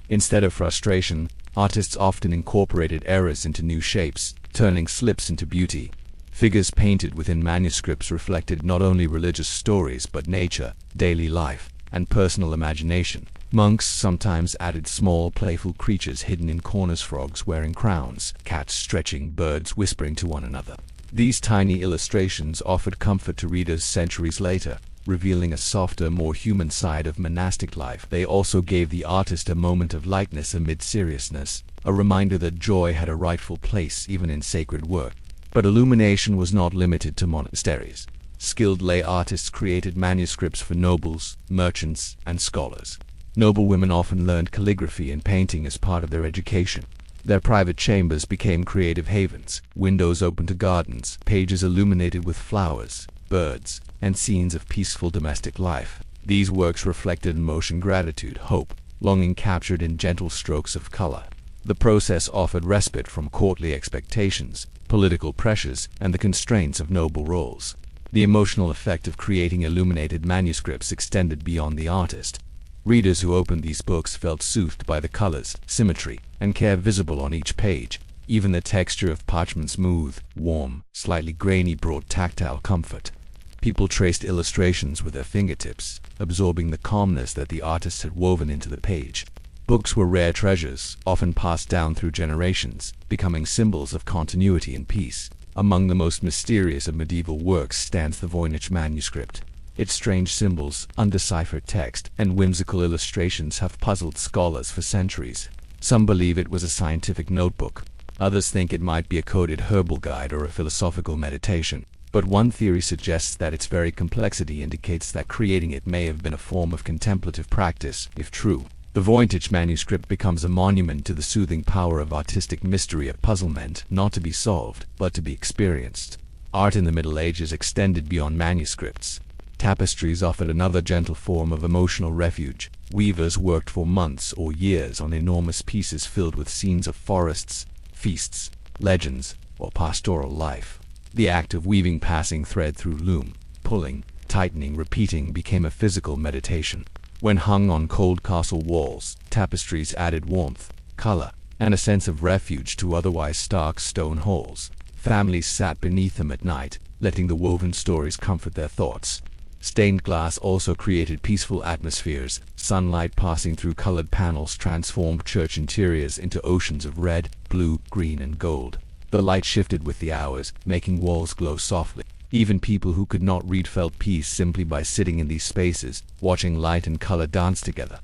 Instead of frustration, artists often incorporated errors into new shapes, turning slips into beauty. Figures painted within manuscripts reflected not only religious stories but nature, daily life, and personal imagination. Monks sometimes added small, playful creatures hidden in corners, frogs wearing crowns, cats stretching, birds whispering to one another. These tiny illustrations offered comfort to readers centuries later, revealing a softer, more human side of monastic life. They also gave the artist a moment of lightness amid seriousness, a reminder that joy had a rightful place even in sacred work. But illumination was not limited to monasteries. Skilled lay artists created manuscripts for nobles, merchants, and scholars. Noblewomen often learned calligraphy and painting as part of their education. Their private chambers became creative havens, windows open to gardens, pages illuminated with flowers, birds, and scenes of peaceful domestic life. These works reflected emotion, gratitude, hope, longing captured in gentle strokes of color. The process offered respite from courtly expectations, political pressures, and the constraints of noble roles. The emotional effect of creating illuminated manuscripts extended beyond the artist. Readers who opened these books felt soothed by the colors, symmetry, and care visible on each page. Even the texture of parchment, smooth, warm, slightly grainy, brought tactile comfort. People traced illustrations with their fingertips, absorbing the calmness that the artist had woven into the page. Books were rare treasures, often passed down through generations, becoming symbols of continuity and peace. Among the most mysterious of medieval works stands the Voynich manuscript. Its strange symbols, undeciphered text, and whimsical illustrations have puzzled scholars for centuries. Some believe it was a scientific notebook. Others think it might be a coded herbal guide or a philosophical meditation. But one theory suggests that its very complexity indicates that creating it may have been a form of contemplative practice. If true, the Voynich manuscript becomes a monument to the soothing power of artistic mystery, a puzzle meant not to be solved, but to be experienced. Art in the Middle Ages extended beyond manuscripts. Tapestries offered another gentle form of emotional refuge. Weavers worked for months or years on enormous pieces filled with scenes of forests, feasts, legends, or pastoral life. The act of weaving, passing thread through loom, pulling, tightening, repeating, became a physical meditation. When hung on cold castle walls, tapestries added warmth, color, and a sense of refuge to otherwise stark stone halls. Families sat beneath them at night, letting the woven stories comfort their thoughts. Stained glass also created peaceful atmospheres. Sunlight passing through colored panels transformed church interiors into oceans of red, blue, green, and gold. The light shifted with the hours, making walls glow softly. Even people who could not read felt peace simply by sitting in these spaces, watching light and color dance together.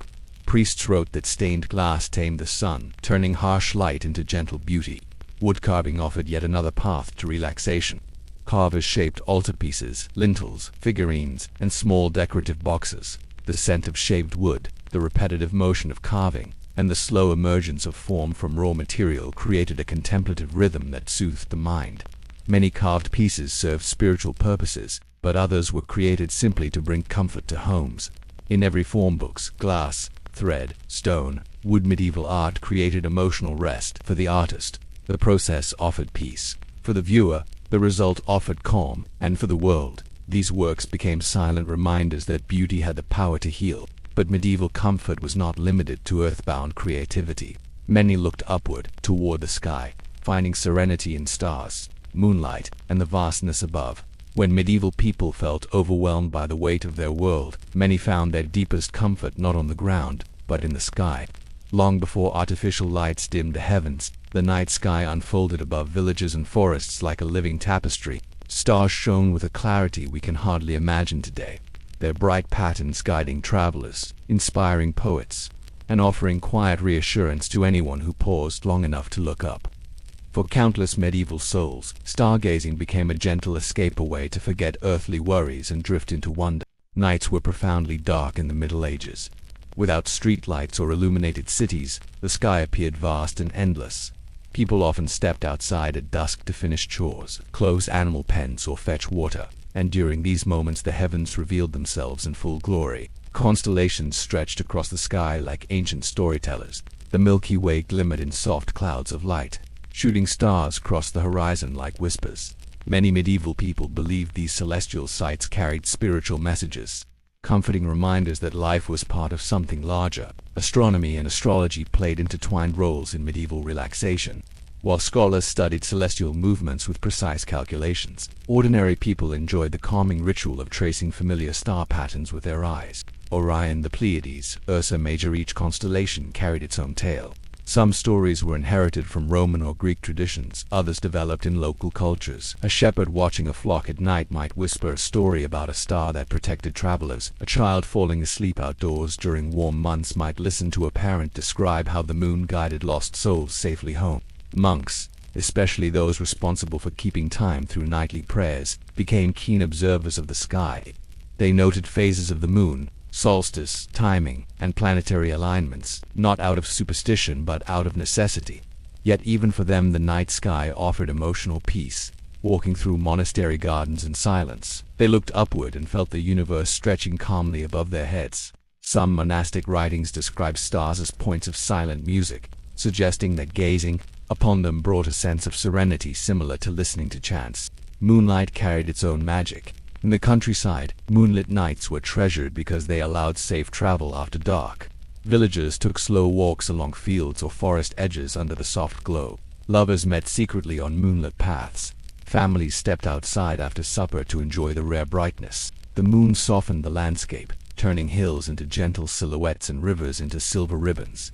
Priests wrote that stained glass tamed the sun, turning harsh light into gentle beauty. Wood carving offered yet another path to relaxation. Carvers shaped altarpieces, lintels, figurines, and small decorative boxes. The scent of shaved wood, the repetitive motion of carving, and the slow emergence of form from raw material created a contemplative rhythm that soothed the mind. Many carved pieces served spiritual purposes, but others were created simply to bring comfort to homes. In every form, books, glass, thread, stone, wood, medieval art created emotional rest. For the artist, the process offered peace. For the viewer, the result offered calm. And for the world, these works became silent reminders that beauty had the power to heal. But medieval comfort was not limited to earthbound creativity. Many looked upward, toward the sky, finding serenity in stars, moonlight, and the vastness above. When medieval people felt overwhelmed by the weight of their world, many found their deepest comfort not on the ground, but in the sky. Long before artificial lights dimmed the heavens, the night sky unfolded above villages and forests like a living tapestry. Stars shone with a clarity we can hardly imagine today, their bright patterns guiding travelers, inspiring poets, and offering quiet reassurance to anyone who paused long enough to look up. For countless medieval souls, stargazing became a gentle escape, a way to forget earthly worries and drift into wonder. Nights were profoundly dark in the Middle Ages. Without streetlights or illuminated cities, the sky appeared vast and endless. People often stepped outside at dusk to finish chores, close animal pens, or fetch water, and during these moments the heavens revealed themselves in full glory. Constellations stretched across the sky like ancient storytellers. The Milky Way glimmered in soft clouds of light. Shooting stars crossed the horizon like whispers. Many medieval people believed these celestial sights carried spiritual messages, comforting reminders that life was part of something larger. Astronomy and astrology played intertwined roles in medieval relaxation. While scholars studied celestial movements with precise calculations, ordinary people enjoyed the calming ritual of tracing familiar star patterns with their eyes. Orion, the Pleiades, Ursa Major, each constellation carried its own tale. Some stories were inherited from Roman or Greek traditions, others developed in local cultures. A shepherd watching a flock at night might whisper a story about a star that protected travelers. A child falling asleep outdoors during warm months might listen to a parent describe how the moon guided lost souls safely home. Monks, especially those responsible for keeping time through nightly prayers, became keen observers of the sky. They noted phases of the moon, solstice, timing, and planetary alignments, not out of superstition but out of necessity. Yet even for them the night sky offered emotional peace. Walking through monastery gardens in silence, they looked upward and felt the universe stretching calmly above their heads. Some monastic writings describe stars as points of silent music, suggesting that gazing upon them brought a sense of serenity similar to listening to chants. Moonlight carried its own magic. In the countryside, moonlit nights were treasured because they allowed safe travel after dark. Villagers took slow walks along fields or forest edges under the soft glow. Lovers met secretly on moonlit paths. Families stepped outside after supper to enjoy the rare brightness. The moon softened the landscape, turning hills into gentle silhouettes and rivers into silver ribbons.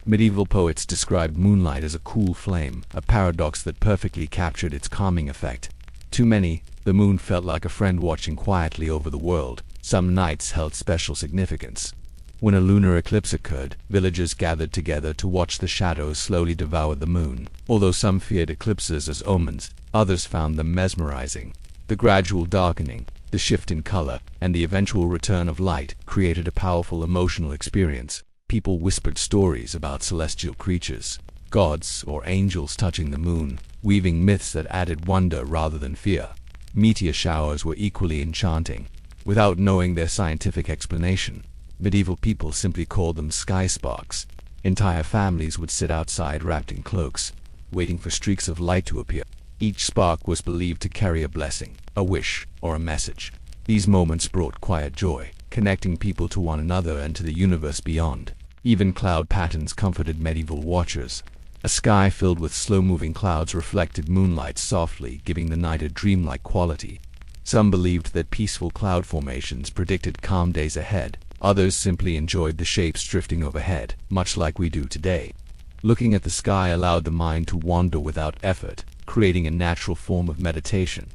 Medieval poets described moonlight as a cool flame, a paradox that perfectly captured its calming effect. To many, the moon felt like a friend watching quietly over the world. Some nights held special significance. When a lunar eclipse occurred, villagers gathered together to watch the shadows slowly devour the moon. Although some feared eclipses as omens, others found them mesmerizing. The gradual darkening, the shift in color, and the eventual return of light created a powerful emotional experience. People whispered stories about celestial creatures, gods or angels touching the moon, weaving myths that added wonder rather than fear. Meteor showers were equally enchanting. Without knowing their scientific explanation, medieval people simply called them sky sparks. Entire families would sit outside wrapped in cloaks, waiting for streaks of light to appear. Each spark was believed to carry a blessing, a wish, or a message. These moments brought quiet joy, connecting people to one another and to the universe beyond. Even cloud patterns comforted medieval watchers. A sky filled with slow-moving clouds reflected moonlight softly, giving the night a dreamlike quality. Some believed that peaceful cloud formations predicted calm days ahead. Others simply enjoyed the shapes drifting overhead, much like we do today. Looking at the sky allowed the mind to wander without effort, creating a natural form of meditation.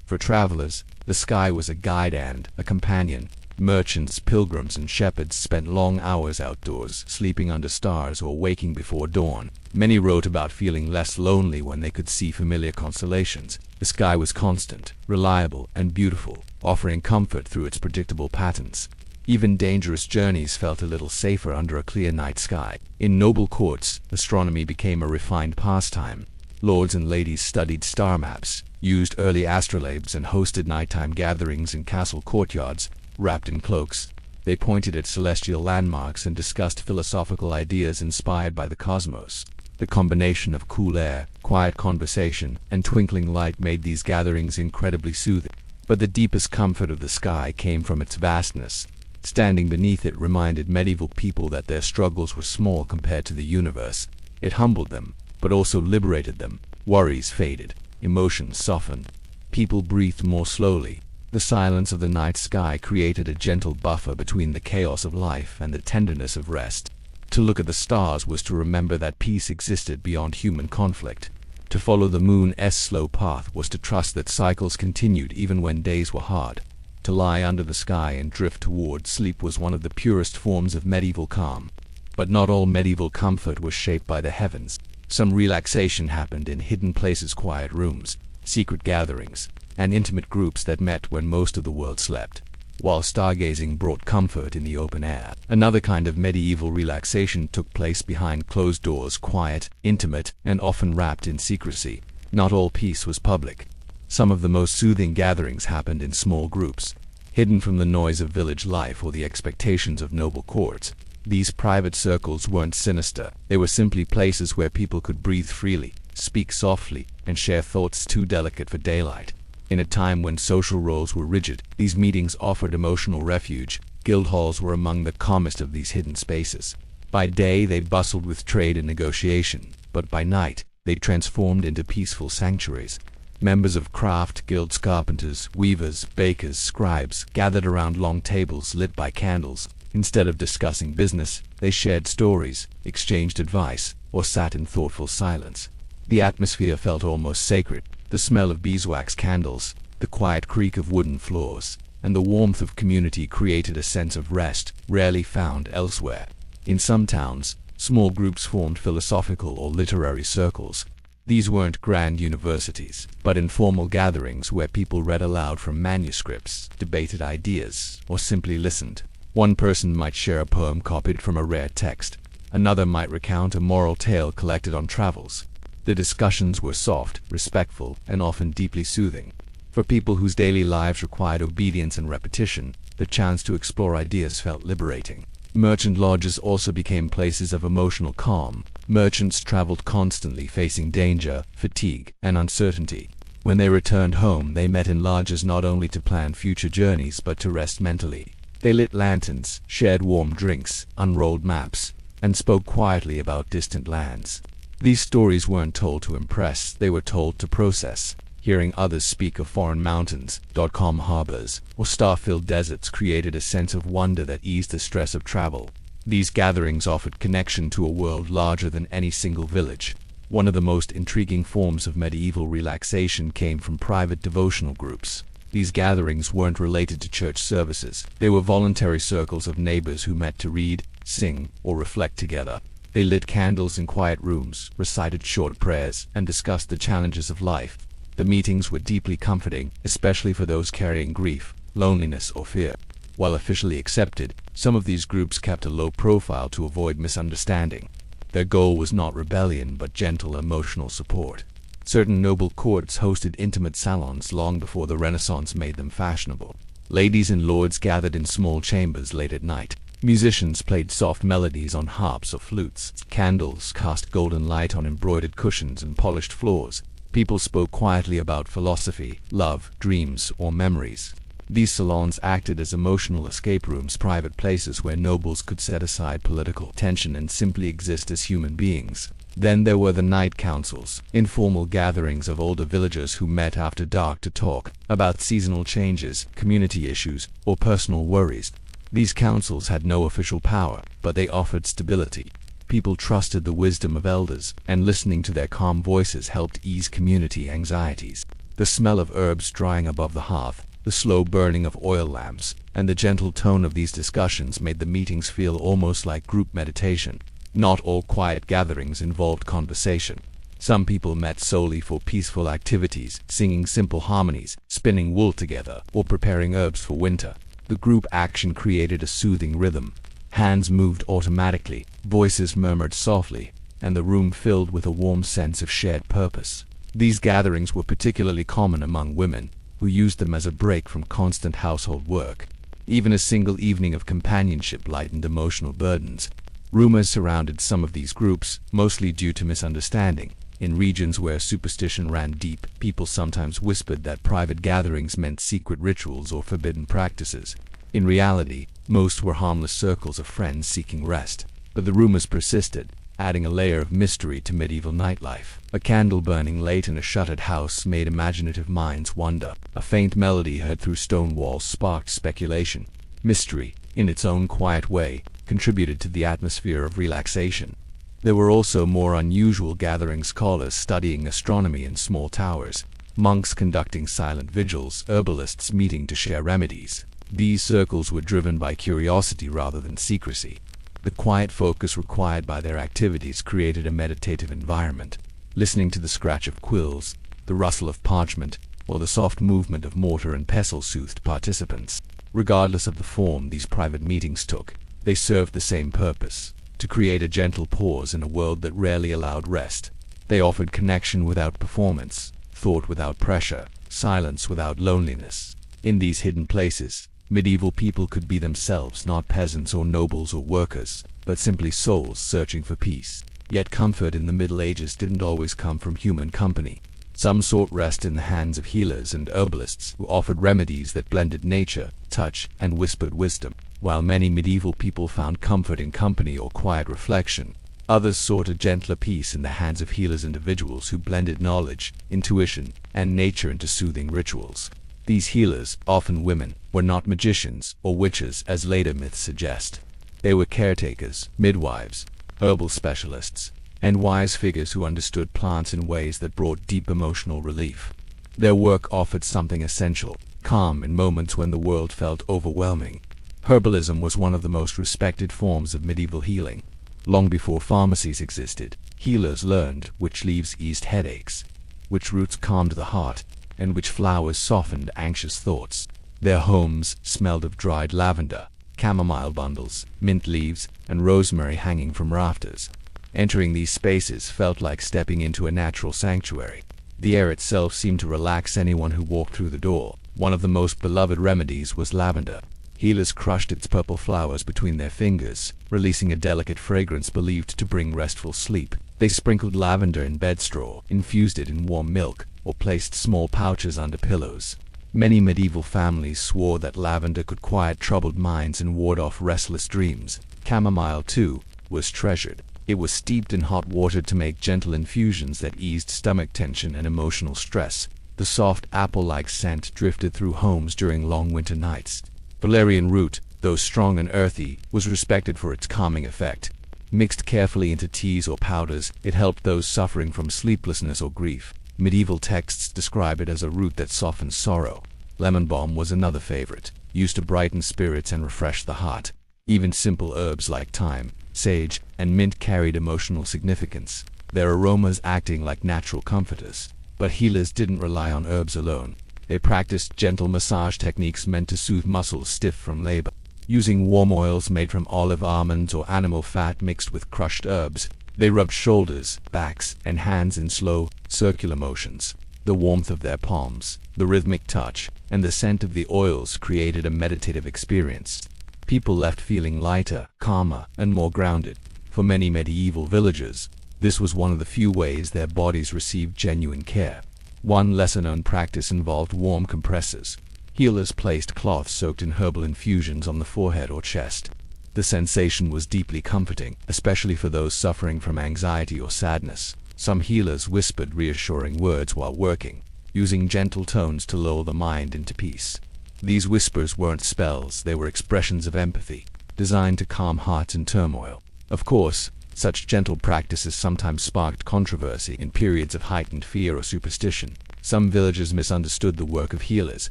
For travelers, the sky was a guide and a companion. Merchants, pilgrims, and shepherds spent long hours outdoors, sleeping under stars or waking before dawn. Many wrote about feeling less lonely when they could see familiar constellations. The sky was constant, reliable, and beautiful, offering comfort through its predictable patterns. Even dangerous journeys felt a little safer under a clear night sky. In noble courts, astronomy became a refined pastime. Lords and ladies studied star maps, used early astrolabes, and hosted nighttime gatherings in castle courtyards. Wrapped in cloaks, they pointed at celestial landmarks and discussed philosophical ideas inspired by the cosmos. The combination of cool air, quiet conversation, and twinkling light made these gatherings incredibly soothing. But the deepest comfort of the sky came from its vastness. Standing beneath it reminded medieval people that their struggles were small compared to the universe. It humbled them, but also liberated them. Worries faded, emotions softened. People breathed more slowly. The silence of the night sky created a gentle buffer between the chaos of life and the tenderness of rest. To look at the stars was to remember that peace existed beyond human conflict. To follow the moon's slow path was to trust that cycles continued even when days were hard. To lie under the sky and drift toward sleep was one of the purest forms of medieval calm. But not all medieval comfort was shaped by the heavens. Some relaxation happened in hidden places, quiet rooms, secret gatherings, and intimate groups that met when most of the world slept, while stargazing brought comfort in the open air. Another kind of medieval relaxation took place behind closed doors, quiet, intimate, and often wrapped in secrecy. Not all peace was public. Some of the most soothing gatherings happened in small groups, hidden from the noise of village life or the expectations of noble courts. These private circles weren't sinister. They were simply places where people could breathe freely, speak softly, and share thoughts too delicate for daylight. In a time when social roles were rigid, these meetings offered emotional refuge. Guild halls were among the calmest of these hidden spaces. By day they bustled with trade and negotiation, but by night they transformed into peaceful sanctuaries. Members of craft guilds, carpenters, weavers, bakers, scribes, gathered around long tables lit by candles. Instead of discussing business, they shared stories, exchanged advice, or sat in thoughtful silence. The atmosphere felt almost sacred. The smell of beeswax candles, the quiet creak of wooden floors, and the warmth of community created a sense of rest rarely found elsewhere. In some towns, small groups formed philosophical or literary circles. These weren't grand universities, but informal gatherings where people read aloud from manuscripts, debated ideas, or simply listened. One person might share a poem copied from a rare text. Another might recount a moral tale collected on travels. The discussions were soft, respectful, and often deeply soothing. For people whose daily lives required obedience and repetition, the chance to explore ideas felt liberating. Merchant lodges also became places of emotional calm. Merchants traveled constantly, facing danger, fatigue, and uncertainty. When they returned home, they met in lodges not only to plan future journeys but to rest mentally. They lit lanterns, shared warm drinks, unrolled maps, and spoke quietly about distant lands. These stories weren't told to impress, they were told to process. Hearing others speak of foreign mountains, calm harbors, or star-filled deserts created a sense of wonder that eased the stress of travel. These gatherings offered connection to a world larger than any single village. One of the most intriguing forms of medieval relaxation came from private devotional groups. These gatherings weren't related to church services. They were voluntary circles of neighbors who met to read, sing, or reflect together. They lit candles in quiet rooms, recited short prayers, and discussed the challenges of life. The meetings were deeply comforting, especially for those carrying grief, loneliness, or fear. While officially accepted, some of these groups kept a low profile to avoid misunderstanding. Their goal was not rebellion but gentle emotional support. Certain noble courts hosted intimate salons long before the Renaissance made them fashionable. Ladies and lords gathered in small chambers late at night. Musicians played soft melodies on harps or flutes. Candles cast golden light on embroidered cushions and polished floors. People spoke quietly about philosophy, love, dreams, or memories. These salons acted as emotional escape rooms, private places where nobles could set aside political tension and simply exist as human beings. Then there were the night councils, informal gatherings of older villagers who met after dark to talk about seasonal changes, community issues, or personal worries. These councils had no official power, but they offered stability. People trusted the wisdom of elders, and listening to their calm voices helped ease community anxieties. The smell of herbs drying above the hearth, the slow burning of oil lamps, and the gentle tone of these discussions made the meetings feel almost like group meditation. Not all quiet gatherings involved conversation. Some people met solely for peaceful activities, singing simple harmonies, spinning wool together, or preparing herbs for winter. The group action created a soothing rhythm. Hands moved automatically, voices murmured softly, and the room filled with a warm sense of shared purpose. These gatherings were particularly common among women, who used them as a break from constant household work. Even a single evening of companionship lightened emotional burdens. Rumors surrounded some of these groups, mostly due to misunderstanding. In regions where superstition ran deep, people sometimes whispered that private gatherings meant secret rituals or forbidden practices. In reality, most were harmless circles of friends seeking rest. But the rumors persisted, adding a layer of mystery to medieval nightlife. A candle burning late in a shuttered house made imaginative minds wonder. A faint melody heard through stone walls sparked speculation. Mystery, in its own quiet way, contributed to the atmosphere of relaxation. There were also more unusual gatherings, scholars studying astronomy in small towers, monks conducting silent vigils, herbalists meeting to share remedies. These circles were driven by curiosity rather than secrecy. The quiet focus required by their activities created a meditative environment. Listening to the scratch of quills, the rustle of parchment, or the soft movement of mortar and pestle soothed participants. Regardless of the form these private meetings took, they served the same purpose: to create a gentle pause in a world that rarely allowed rest. They offered connection without performance, thought without pressure, silence without loneliness. In these hidden places, medieval people could be themselves, not peasants or nobles or workers, but simply souls searching for peace. Yet comfort in the Middle Ages didn't always come from human company. Some sought rest in the hands of healers and herbalists who offered remedies that blended nature, touch, and whispered wisdom. While many medieval people found comfort in company or quiet reflection, others sought a gentler peace in the hands of healers, individuals who blended knowledge, intuition, and nature into soothing rituals. These healers, often women, were not magicians or witches as later myths suggest. They were caretakers, midwives, herbal specialists, and wise figures who understood plants in ways that brought deep emotional relief. Their work offered something essential: calm in moments when the world felt overwhelming. Herbalism was one of the most respected forms of medieval healing. Long before pharmacies existed, healers learned which leaves eased headaches, which roots calmed the heart, and which flowers softened anxious thoughts. Their homes smelled of dried lavender, chamomile bundles, mint leaves, and rosemary hanging from rafters. Entering these spaces felt like stepping into a natural sanctuary. The air itself seemed to relax anyone who walked through the door. One of the most beloved remedies was lavender. Healers crushed its purple flowers between their fingers, releasing a delicate fragrance believed to bring restful sleep. They sprinkled lavender in bed straw, infused it in warm milk, or placed small pouches under pillows. Many medieval families swore that lavender could quiet troubled minds and ward off restless dreams. Chamomile, too, was treasured. It was steeped in hot water to make gentle infusions that eased stomach tension and emotional stress. The soft apple-like scent drifted through homes during long winter nights. Valerian root, though strong and earthy, was respected for its calming effect. Mixed carefully into teas or powders, it helped those suffering from sleeplessness or grief. Medieval texts describe it as a root that softens sorrow. Lemon balm was another favorite, used to brighten spirits and refresh the heart. Even simple herbs like thyme, sage, and mint carried emotional significance, their aromas acting like natural comforters. But healers didn't rely on herbs alone. They practiced gentle massage techniques meant to soothe muscles stiff from labor. Using warm oils made from olive, almonds, or animal fat mixed with crushed herbs, they rubbed shoulders, backs, and hands in slow, circular motions. The warmth of their palms, the rhythmic touch, and the scent of the oils created a meditative experience. People left feeling lighter, calmer, and more grounded. For many medieval villagers, this was one of the few ways their bodies received genuine care. One lesser-known practice involved warm compresses. Healers placed cloths soaked in herbal infusions on the forehead or chest. The sensation was deeply comforting, especially for those suffering from anxiety or sadness. Some healers whispered reassuring words while working, using gentle tones to lull the mind into peace. These whispers weren't spells, they were expressions of empathy, designed to calm hearts in turmoil. Of course, such gentle practices sometimes sparked controversy in periods of heightened fear or superstition. Some villagers misunderstood the work of healers,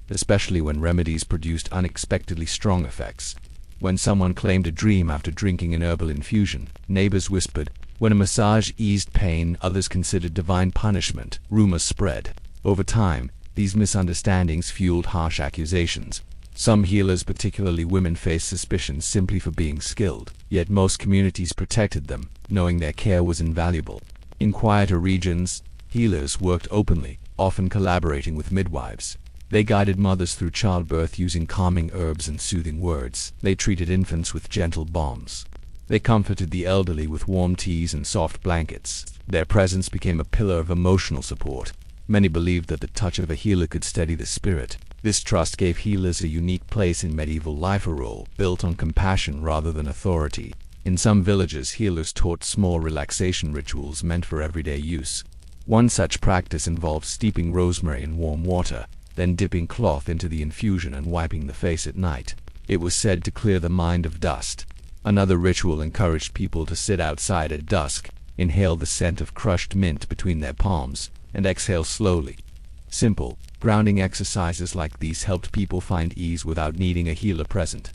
especially when remedies produced unexpectedly strong effects. When someone claimed a dream after drinking an herbal infusion, neighbors whispered. When a massage eased pain, others considered divine punishment. Rumors spread. Over time, these misunderstandings fueled harsh accusations. Some healers, particularly women, faced suspicion simply for being skilled, yet most communities protected them, knowing their care was invaluable. In quieter regions, healers worked openly, often collaborating with midwives. They guided mothers through childbirth using calming herbs and soothing words. They treated infants with gentle balms. They comforted the elderly with warm teas and soft blankets. Their presence became a pillar of emotional support. Many believed that the touch of a healer could steady the spirit. This trust gave healers a unique place in medieval life, a role built on compassion rather than authority. In some villages, healers taught small relaxation rituals meant for everyday use. One such practice involved steeping rosemary in warm water, then dipping cloth into the infusion and wiping the face at night. It was said to clear the mind of dust. Another ritual encouraged people to sit outside at dusk, inhale the scent of crushed mint between their palms, and exhale slowly. Simple, grounding exercises like these helped people find ease without needing a healer present.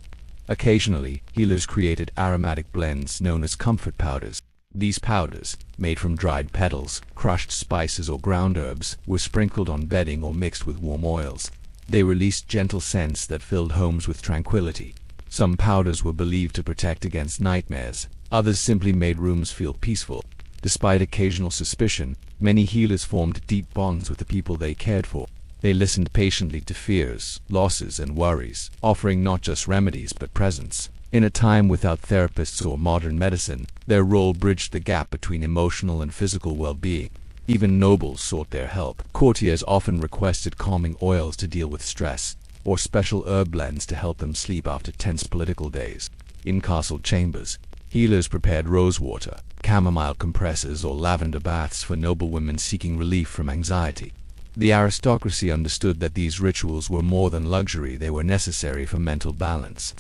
Occasionally, healers created aromatic blends known as comfort powders. These powders, made from dried petals, crushed spices or ground herbs, were sprinkled on bedding or mixed with warm oils. They released gentle scents that filled homes with tranquility. Some powders were believed to protect against nightmares, others simply made rooms feel peaceful. Despite occasional suspicion, many healers formed deep bonds with the people they cared for. They listened patiently to fears, losses, and worries, offering not just remedies but presence. In a time without therapists or modern medicine, their role bridged the gap between emotional and physical well-being. Even nobles sought their help. Courtiers often requested calming oils to deal with stress, or special herb blends to help them sleep after tense political days. In castle chambers, healers prepared rosewater, chamomile compresses, or lavender baths for noblewomen seeking relief from anxiety. The aristocracy understood that these rituals were more than luxury, they were necessary for mental balance.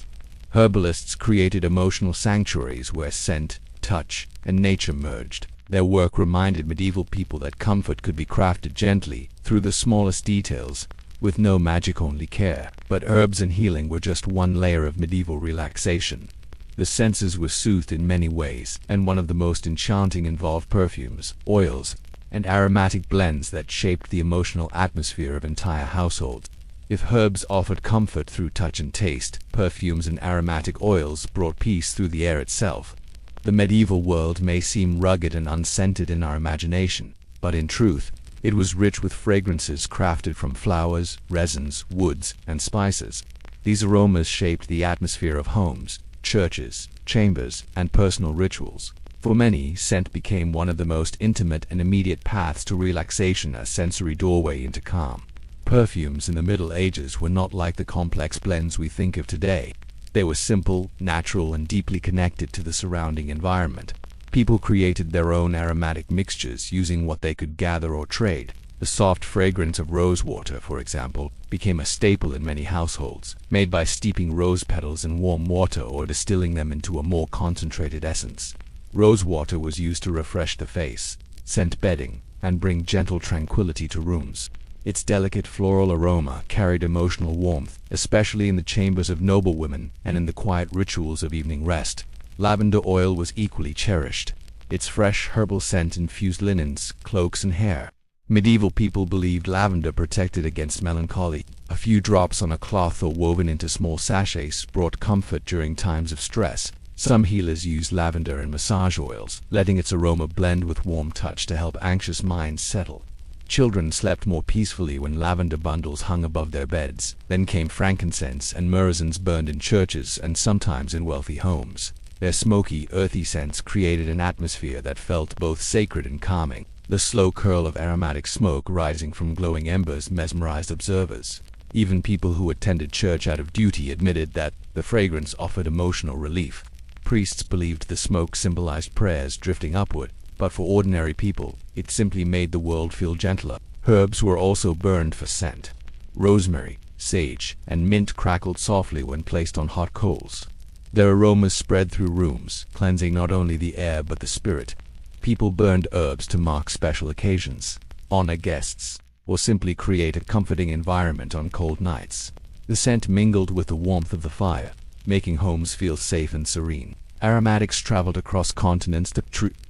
Herbalists created emotional sanctuaries where scent, touch, and nature merged. Their work reminded medieval people that comfort could be crafted gently, through the smallest details, with no magic, only care. But herbs and healing were just one layer of medieval relaxation. The senses were soothed in many ways, and one of the most enchanting involved perfumes, oils, and aromatic blends that shaped the emotional atmosphere of entire households. If herbs offered comfort through touch and taste, perfumes and aromatic oils brought peace through the air itself. The medieval world may seem rugged and unscented in our imagination, but in truth, it was rich with fragrances crafted from flowers, resins, woods, and spices. These aromas shaped the atmosphere of homes, churches, chambers, and personal rituals. For many, scent became one of the most intimate and immediate paths to relaxation, a sensory doorway into calm. Perfumes in the Middle Ages were not like the complex blends we think of today. They were simple, natural, and deeply connected to the surrounding environment. People created their own aromatic mixtures using what they could gather or trade. The soft fragrance of rosewater, for example, became a staple in many households, made by steeping rose petals in warm water or distilling them into a more concentrated essence. Rosewater was used to refresh the face, scent bedding, and bring gentle tranquility to rooms. Its delicate floral aroma carried emotional warmth, especially in the chambers of noblewomen and in the quiet rituals of evening rest. Lavender oil was equally cherished. Its fresh herbal scent infused linens, cloaks, and hair. Medieval people believed lavender protected against melancholy. A few drops on a cloth or woven into small sachets brought comfort during times of stress. Some healers used lavender in massage oils, letting its aroma blend with warm touch to help anxious minds settle. Children slept more peacefully when lavender bundles hung above their beds. Then came frankincense and myrrhines burned in churches and sometimes in wealthy homes. Their smoky, earthy scents created an atmosphere that felt both sacred and calming. The slow curl of aromatic smoke rising from glowing embers mesmerized observers. Even people who attended church out of duty admitted that the fragrance offered emotional relief. Priests believed the smoke symbolized prayers drifting upward, but for ordinary people, it simply made the world feel gentler. Herbs were also burned for scent. Rosemary, sage, and mint crackled softly when placed on hot coals. Their aromas spread through rooms, cleansing not only the air but the spirit. People burned herbs to mark special occasions, honor guests, or simply create a comforting environment on cold nights. The scent mingled with the warmth of the fire, making homes feel safe and serene. Aromatics traveled across continents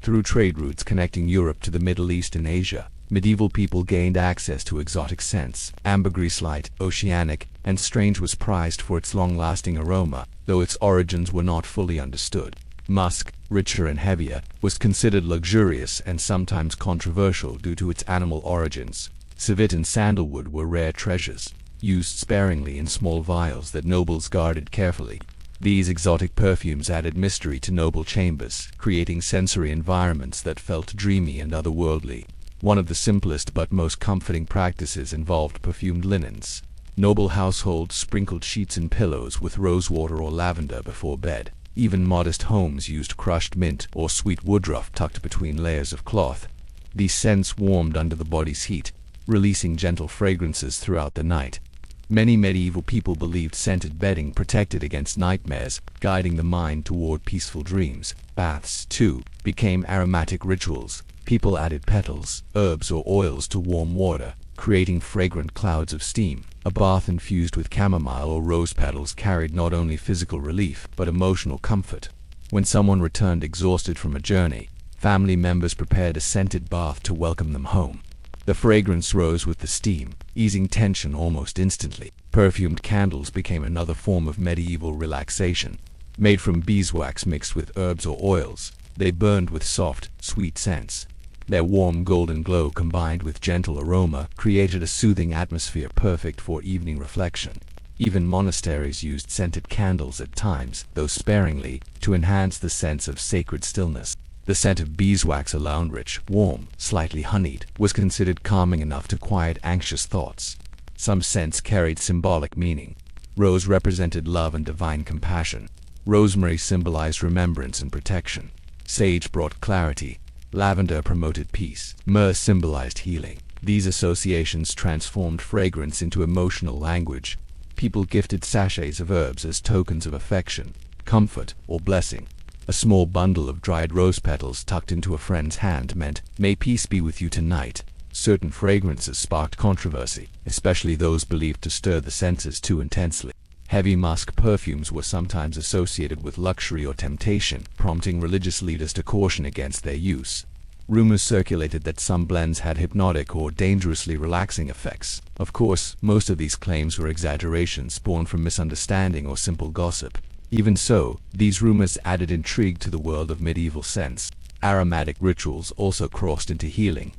through trade routes connecting Europe to the Middle East and Asia. Medieval people gained access to exotic scents. Ambergris, light, oceanic, and strange, was prized for its long-lasting aroma, though its origins were not fully understood. Musk, richer and heavier, was considered luxurious and sometimes controversial due to its animal origins. Civet and sandalwood were rare treasures, used sparingly in small vials that nobles guarded carefully. These exotic perfumes added mystery to noble chambers, creating sensory environments that felt dreamy and otherworldly. One of the simplest but most comforting practices involved perfumed linens. Noble households sprinkled sheets and pillows with rosewater or lavender before bed. Even modest homes used crushed mint or sweet woodruff tucked between layers of cloth. These scents warmed under the body's heat, releasing gentle fragrances throughout the night. Many medieval people believed scented bedding protected against nightmares, guiding the mind toward peaceful dreams. Baths, too, became aromatic rituals. People added petals, herbs, or oils to warm water, creating fragrant clouds of steam. A bath infused with chamomile or rose petals carried not only physical relief, but emotional comfort. When someone returned exhausted from a journey, family members prepared a scented bath to welcome them home. The fragrance rose with the steam, easing tension almost instantly. Perfumed candles became another form of medieval relaxation. Made from beeswax mixed with herbs or oils, they burned with soft, sweet scents. Their warm golden glow combined with gentle aroma created a soothing atmosphere perfect for evening reflection. Even monasteries used scented candles at times, though sparingly, to enhance the sense of sacred stillness. The scent of beeswax, alone rich, warm, slightly honeyed, was considered calming enough to quiet anxious thoughts. Some scents carried symbolic meaning. Rose represented love and divine compassion. Rosemary symbolized remembrance and protection. Sage brought clarity. Lavender promoted peace. Myrrh symbolized healing. These associations transformed fragrance into emotional language. People gifted sachets of herbs as tokens of affection, comfort, or blessing. A small bundle of dried rose petals tucked into a friend's hand meant, "May peace be with you tonight." Certain fragrances sparked controversy, especially those believed to stir the senses too intensely. Heavy musk perfumes were sometimes associated with luxury or temptation, prompting religious leaders to caution against their use. Rumors circulated that some blends had hypnotic or dangerously relaxing effects. Of course, most of these claims were exaggerations born from misunderstanding or simple gossip. Even so, these rumors added intrigue to the world of medieval scents. Aromatic rituals also crossed into healing.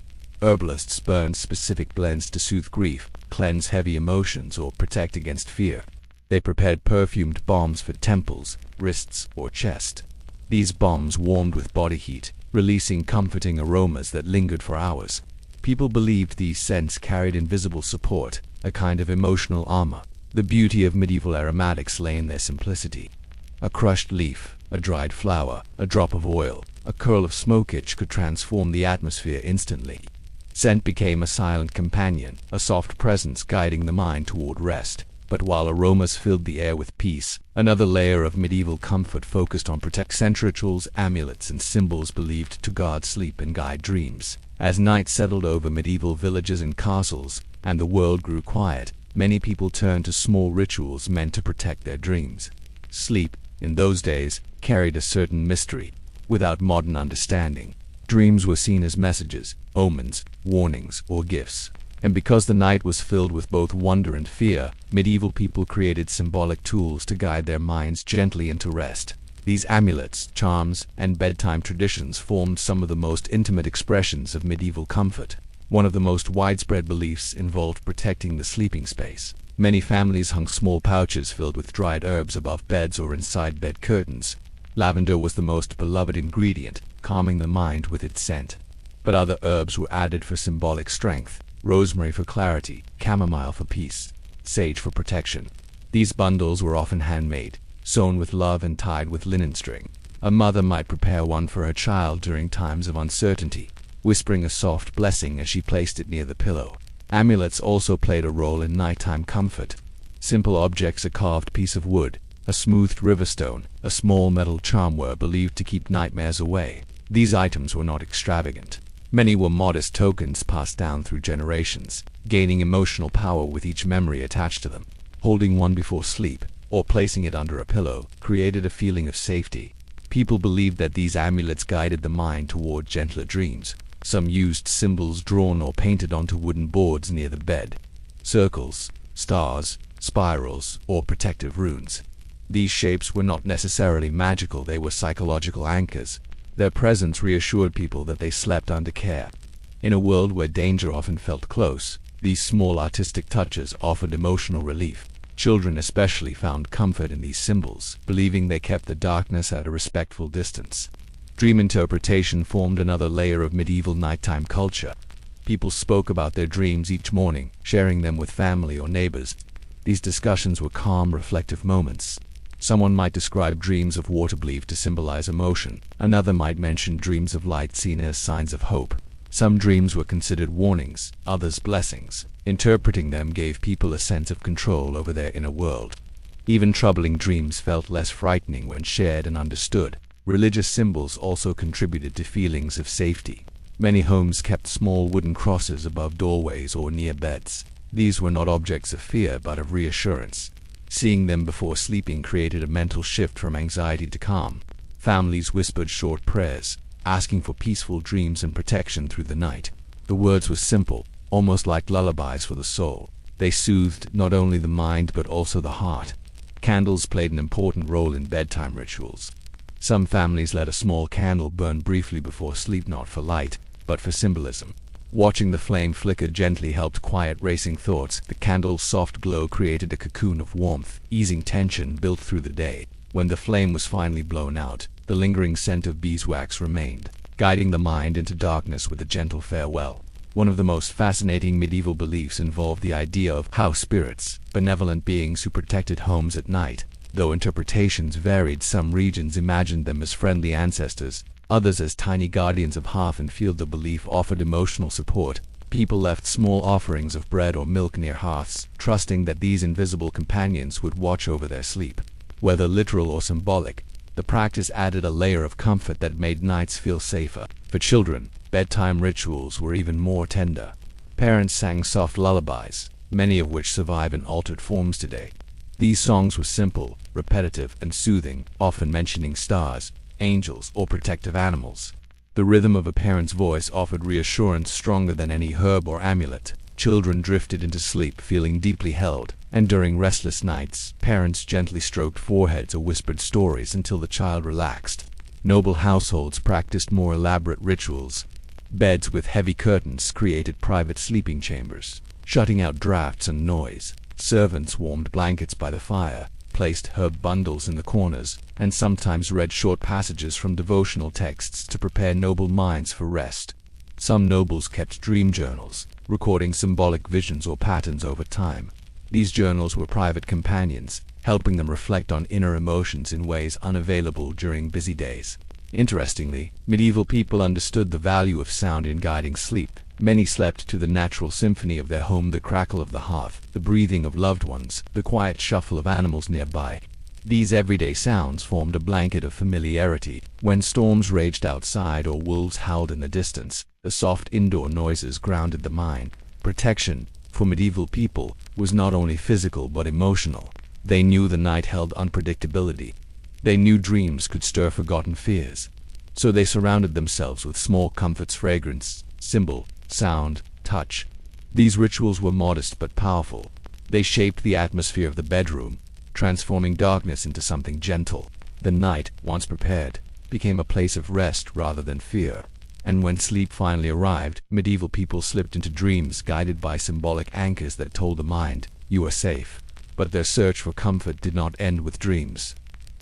Herbalists burned specific blends to soothe grief, cleanse heavy emotions, or protect against fear. They prepared perfumed balms for temples, wrists, or chest. These balms warmed with body heat, releasing comforting aromas that lingered for hours. People believed these scents carried invisible support, a kind of emotional armor. The beauty of medieval aromatics lay in their simplicity. A crushed leaf, a dried flower, a drop of oil, a curl of smoke each could transform the atmosphere instantly. Scent became a silent companion, a soft presence guiding the mind toward rest. But while aromas filled the air with peace, another layer of medieval comfort focused on protection rituals, amulets, and symbols believed to guard sleep and guide dreams. As night settled over medieval villages and castles, and the world grew quiet, many people turned to small rituals meant to protect their dreams. Sleep, in those days, carried a certain mystery. Without modern understanding, dreams were seen as messages, omens, warnings, or gifts. And because the night was filled with both wonder and fear, medieval people created symbolic tools to guide their minds gently into rest. These amulets, charms, and bedtime traditions formed some of the most intimate expressions of medieval comfort. One of the most widespread beliefs involved protecting the sleeping space. Many families hung small pouches filled with dried herbs above beds or inside bed curtains. Lavender was the most beloved ingredient, calming the mind with its scent. But other herbs were added for symbolic strength. Rosemary for clarity, chamomile for peace, sage for protection. These bundles were often handmade, sewn with love and tied with linen string. A mother might prepare one for her child during times of uncertainty, whispering a soft blessing as she placed it near the pillow. Amulets also played a role in nighttime comfort. Simple objects, a carved piece of wood, a smoothed river stone, a small metal charm were believed to keep nightmares away. These items were not extravagant. Many were modest tokens passed down through generations, gaining emotional power with each memory attached to them. Holding one before sleep, or placing it under a pillow, created a feeling of safety. People believed that these amulets guided the mind toward gentler dreams. Some used symbols drawn or painted onto wooden boards near the bed. Circles, stars, spirals, or protective runes. These shapes were not necessarily magical, they were psychological anchors. Their presence reassured people that they slept under care. In a world where danger often felt close, these small artistic touches offered emotional relief. Children especially found comfort in these symbols, believing they kept the darkness at a respectful distance. Dream interpretation formed another layer of medieval nighttime culture. People spoke about their dreams each morning, sharing them with family or neighbors. These discussions were calm, reflective moments. Someone might describe dreams of water believed to symbolize emotion. Another might mention dreams of light seen as signs of hope. Some dreams were considered warnings, others blessings. Interpreting them gave people a sense of control over their inner world. Even troubling dreams felt less frightening when shared and understood. Religious symbols also contributed to feelings of safety. Many homes kept small wooden crosses above doorways or near beds. These were not objects of fear but of reassurance. Seeing them before sleeping created a mental shift from anxiety to calm. Families whispered short prayers, asking for peaceful dreams and protection through the night. The words were simple, almost like lullabies for the soul. They soothed not only the mind but also the heart. Candles played an important role in bedtime rituals. Some families let a small candle burn briefly before sleep, not for light, but for symbolism. Watching the flame flicker gently helped quiet racing thoughts. The candle's soft glow created a cocoon of warmth, easing tension built through the day. When the flame was finally blown out, the lingering scent of beeswax remained, guiding the mind into darkness with a gentle farewell. One of the most fascinating medieval beliefs involved the idea of house spirits, benevolent beings who protected homes at night. Though interpretations varied, some regions imagined them as friendly ancestors, others as tiny guardians of hearth and field. The belief offered emotional support. People left small offerings of bread or milk near hearths, trusting that these invisible companions would watch over their sleep. Whether literal or symbolic, the practice added a layer of comfort that made nights feel safer. For children, bedtime rituals were even more tender. Parents sang soft lullabies, many of which survive in altered forms today. These songs were simple, repetitive, and soothing, often mentioning stars, angels, or protective animals. The rhythm of a parent's voice offered reassurance stronger than any herb or amulet. Children drifted into sleep feeling deeply held, and during restless nights, parents gently stroked foreheads or whispered stories until the child relaxed. Noble households practiced more elaborate rituals. Beds with heavy curtains created private sleeping chambers, shutting out drafts and noise. Servants warmed blankets by the fire, placed herb bundles in the corners, and sometimes read short passages from devotional texts to prepare noble minds for rest. Some nobles kept dream journals, recording symbolic visions or patterns over time. These journals were private companions, helping them reflect on inner emotions in ways unavailable during busy days. Interestingly, medieval people understood the value of sound in guiding sleep. Many slept to the natural symphony of their home, the crackle of the hearth, the breathing of loved ones, the quiet shuffle of animals nearby. These everyday sounds formed a blanket of familiarity. When storms raged outside or wolves howled in the distance, the soft indoor noises grounded the mind. Protection, for medieval people, was not only physical but emotional. They knew the night held unpredictability. They knew dreams could stir forgotten fears. So they surrounded themselves with small comforts: fragrance, symbol, sound, touch. These rituals were modest but powerful. They shaped the atmosphere of the bedroom, transforming darkness into something gentle. The night, once prepared, became a place of rest rather than fear. And when sleep finally arrived, medieval people slipped into dreams guided by symbolic anchors that told the mind, "You are safe." But their search for comfort did not end with dreams.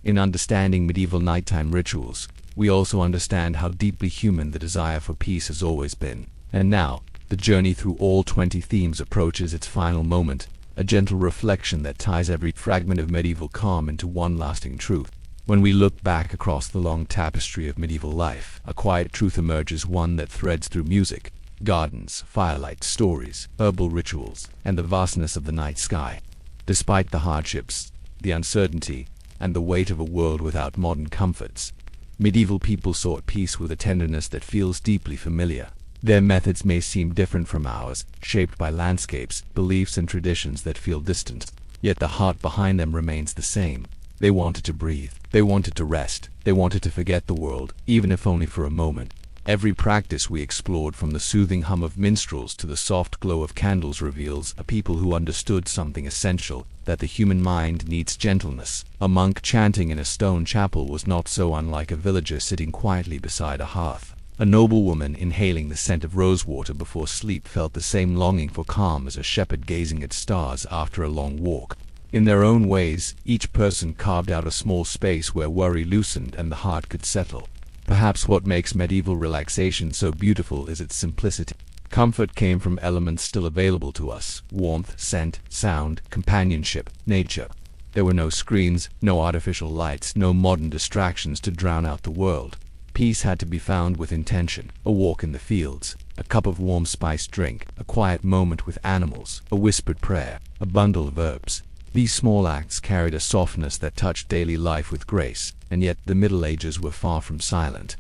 In understanding medieval nighttime rituals, we also understand how deeply human the desire for peace has always been. And now, the journey through all 20 themes approaches its final moment, a gentle reflection that ties every fragment of medieval calm into one lasting truth. When we look back across the long tapestry of medieval life, a quiet truth emerges, one that threads through music, gardens, firelight, stories, herbal rituals, and the vastness of the night sky. Despite the hardships, the uncertainty, and the weight of a world without modern comforts, medieval people sought peace with a tenderness that feels deeply familiar. Their methods may seem different from ours, shaped by landscapes, beliefs, and traditions that feel distant, yet the heart behind them remains the same. They wanted to breathe, they wanted to rest, they wanted to forget the world, even if only for a moment. Every practice we explored, from the soothing hum of minstrels to the soft glow of candles, reveals a people who understood something essential: that the human mind needs gentleness. A monk chanting in a stone chapel was not so unlike a villager sitting quietly beside a hearth. A noblewoman inhaling the scent of rosewater before sleep felt the same longing for calm as a shepherd gazing at stars after a long walk. In their own ways, each person carved out a small space where worry loosened and the heart could settle. Perhaps what makes medieval relaxation so beautiful is its simplicity. Comfort came from elements still available to us: warmth, scent, sound, companionship, nature. There were no screens, no artificial lights, no modern distractions to drown out the world. Peace had to be found with intention: a walk in the fields, a cup of warm spiced drink, a quiet moment with animals, a whispered prayer, a bundle of herbs. These small acts carried a softness that touched daily life with grace, and yet the Middle Ages were far from silent.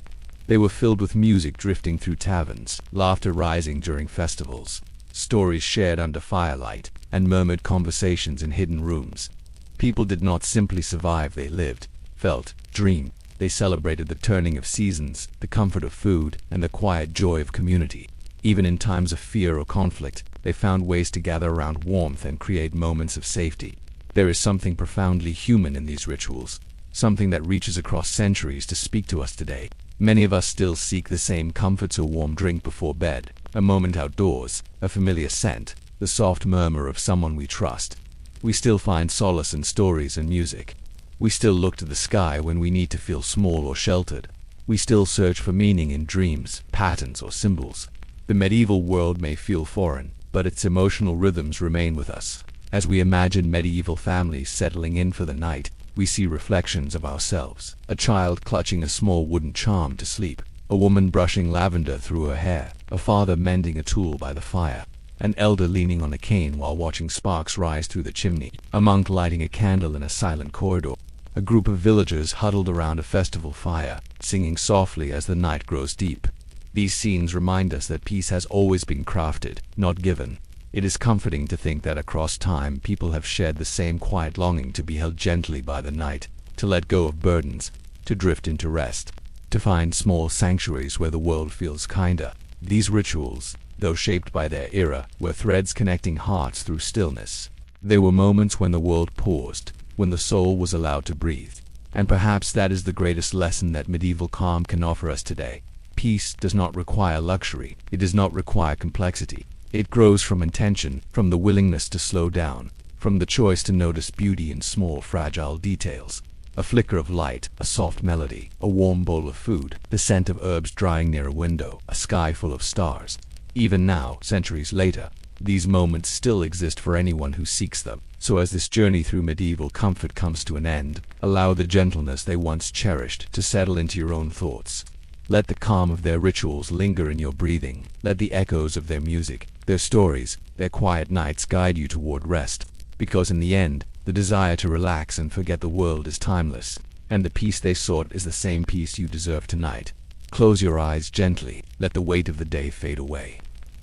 They were filled with music drifting through taverns, laughter rising during festivals, stories shared under firelight, and murmured conversations in hidden rooms. People did not simply survive, they lived, felt, dreamed. They celebrated the turning of seasons, the comfort of food, and the quiet joy of community. Even in times of fear or conflict, they found ways to gather around warmth and create moments of safety. There is something profoundly human in these rituals, something that reaches across centuries to speak to us today. Many of us still seek the same comforts: a warm drink before bed, a moment outdoors, a familiar scent, the soft murmur of someone we trust. We still find solace in stories and music. We still look to the sky when we need to feel small or sheltered. We still search for meaning in dreams, patterns, or symbols. The medieval world may feel foreign, but its emotional rhythms remain with us. As we imagine medieval families settling in for the night, we see reflections of ourselves. A child clutching a small wooden charm to sleep, a woman brushing lavender through her hair, a father mending a tool by the fire, an elder leaning on a cane while watching sparks rise through the chimney, a monk lighting a candle in a silent corridor, a group of villagers huddled around a festival fire, singing softly as the night grows deep. These scenes remind us that peace has always been crafted, not given. It is comforting to think that across time people have shared the same quiet longing to be held gently by the night, to let go of burdens, to drift into rest, to find small sanctuaries where the world feels kinder. These rituals, though shaped by their era, were threads connecting hearts through stillness. They were moments when the world paused, when the soul was allowed to breathe. And perhaps that is the greatest lesson that medieval calm can offer us today. Peace does not require luxury. It does not require complexity. It grows from intention, from the willingness to slow down, from the choice to notice beauty in small, fragile details. A flicker of light, a soft melody, a warm bowl of food, the scent of herbs drying near a window, a sky full of stars. Even now, centuries later, these moments still exist for anyone who seeks them. So as this journey through medieval comfort comes to an end, allow the gentleness they once cherished to settle into your own thoughts. Let the calm of their rituals linger in your breathing. Let the echoes of their music, their stories, their quiet nights guide you toward rest. Because in the end, the desire to relax and forget the world is timeless, and the peace they sought is the same peace you deserve tonight. Close your eyes gently. Let the weight of the day fade away.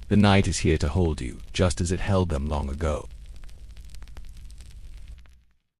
The night is here to hold you, just as it held them long ago.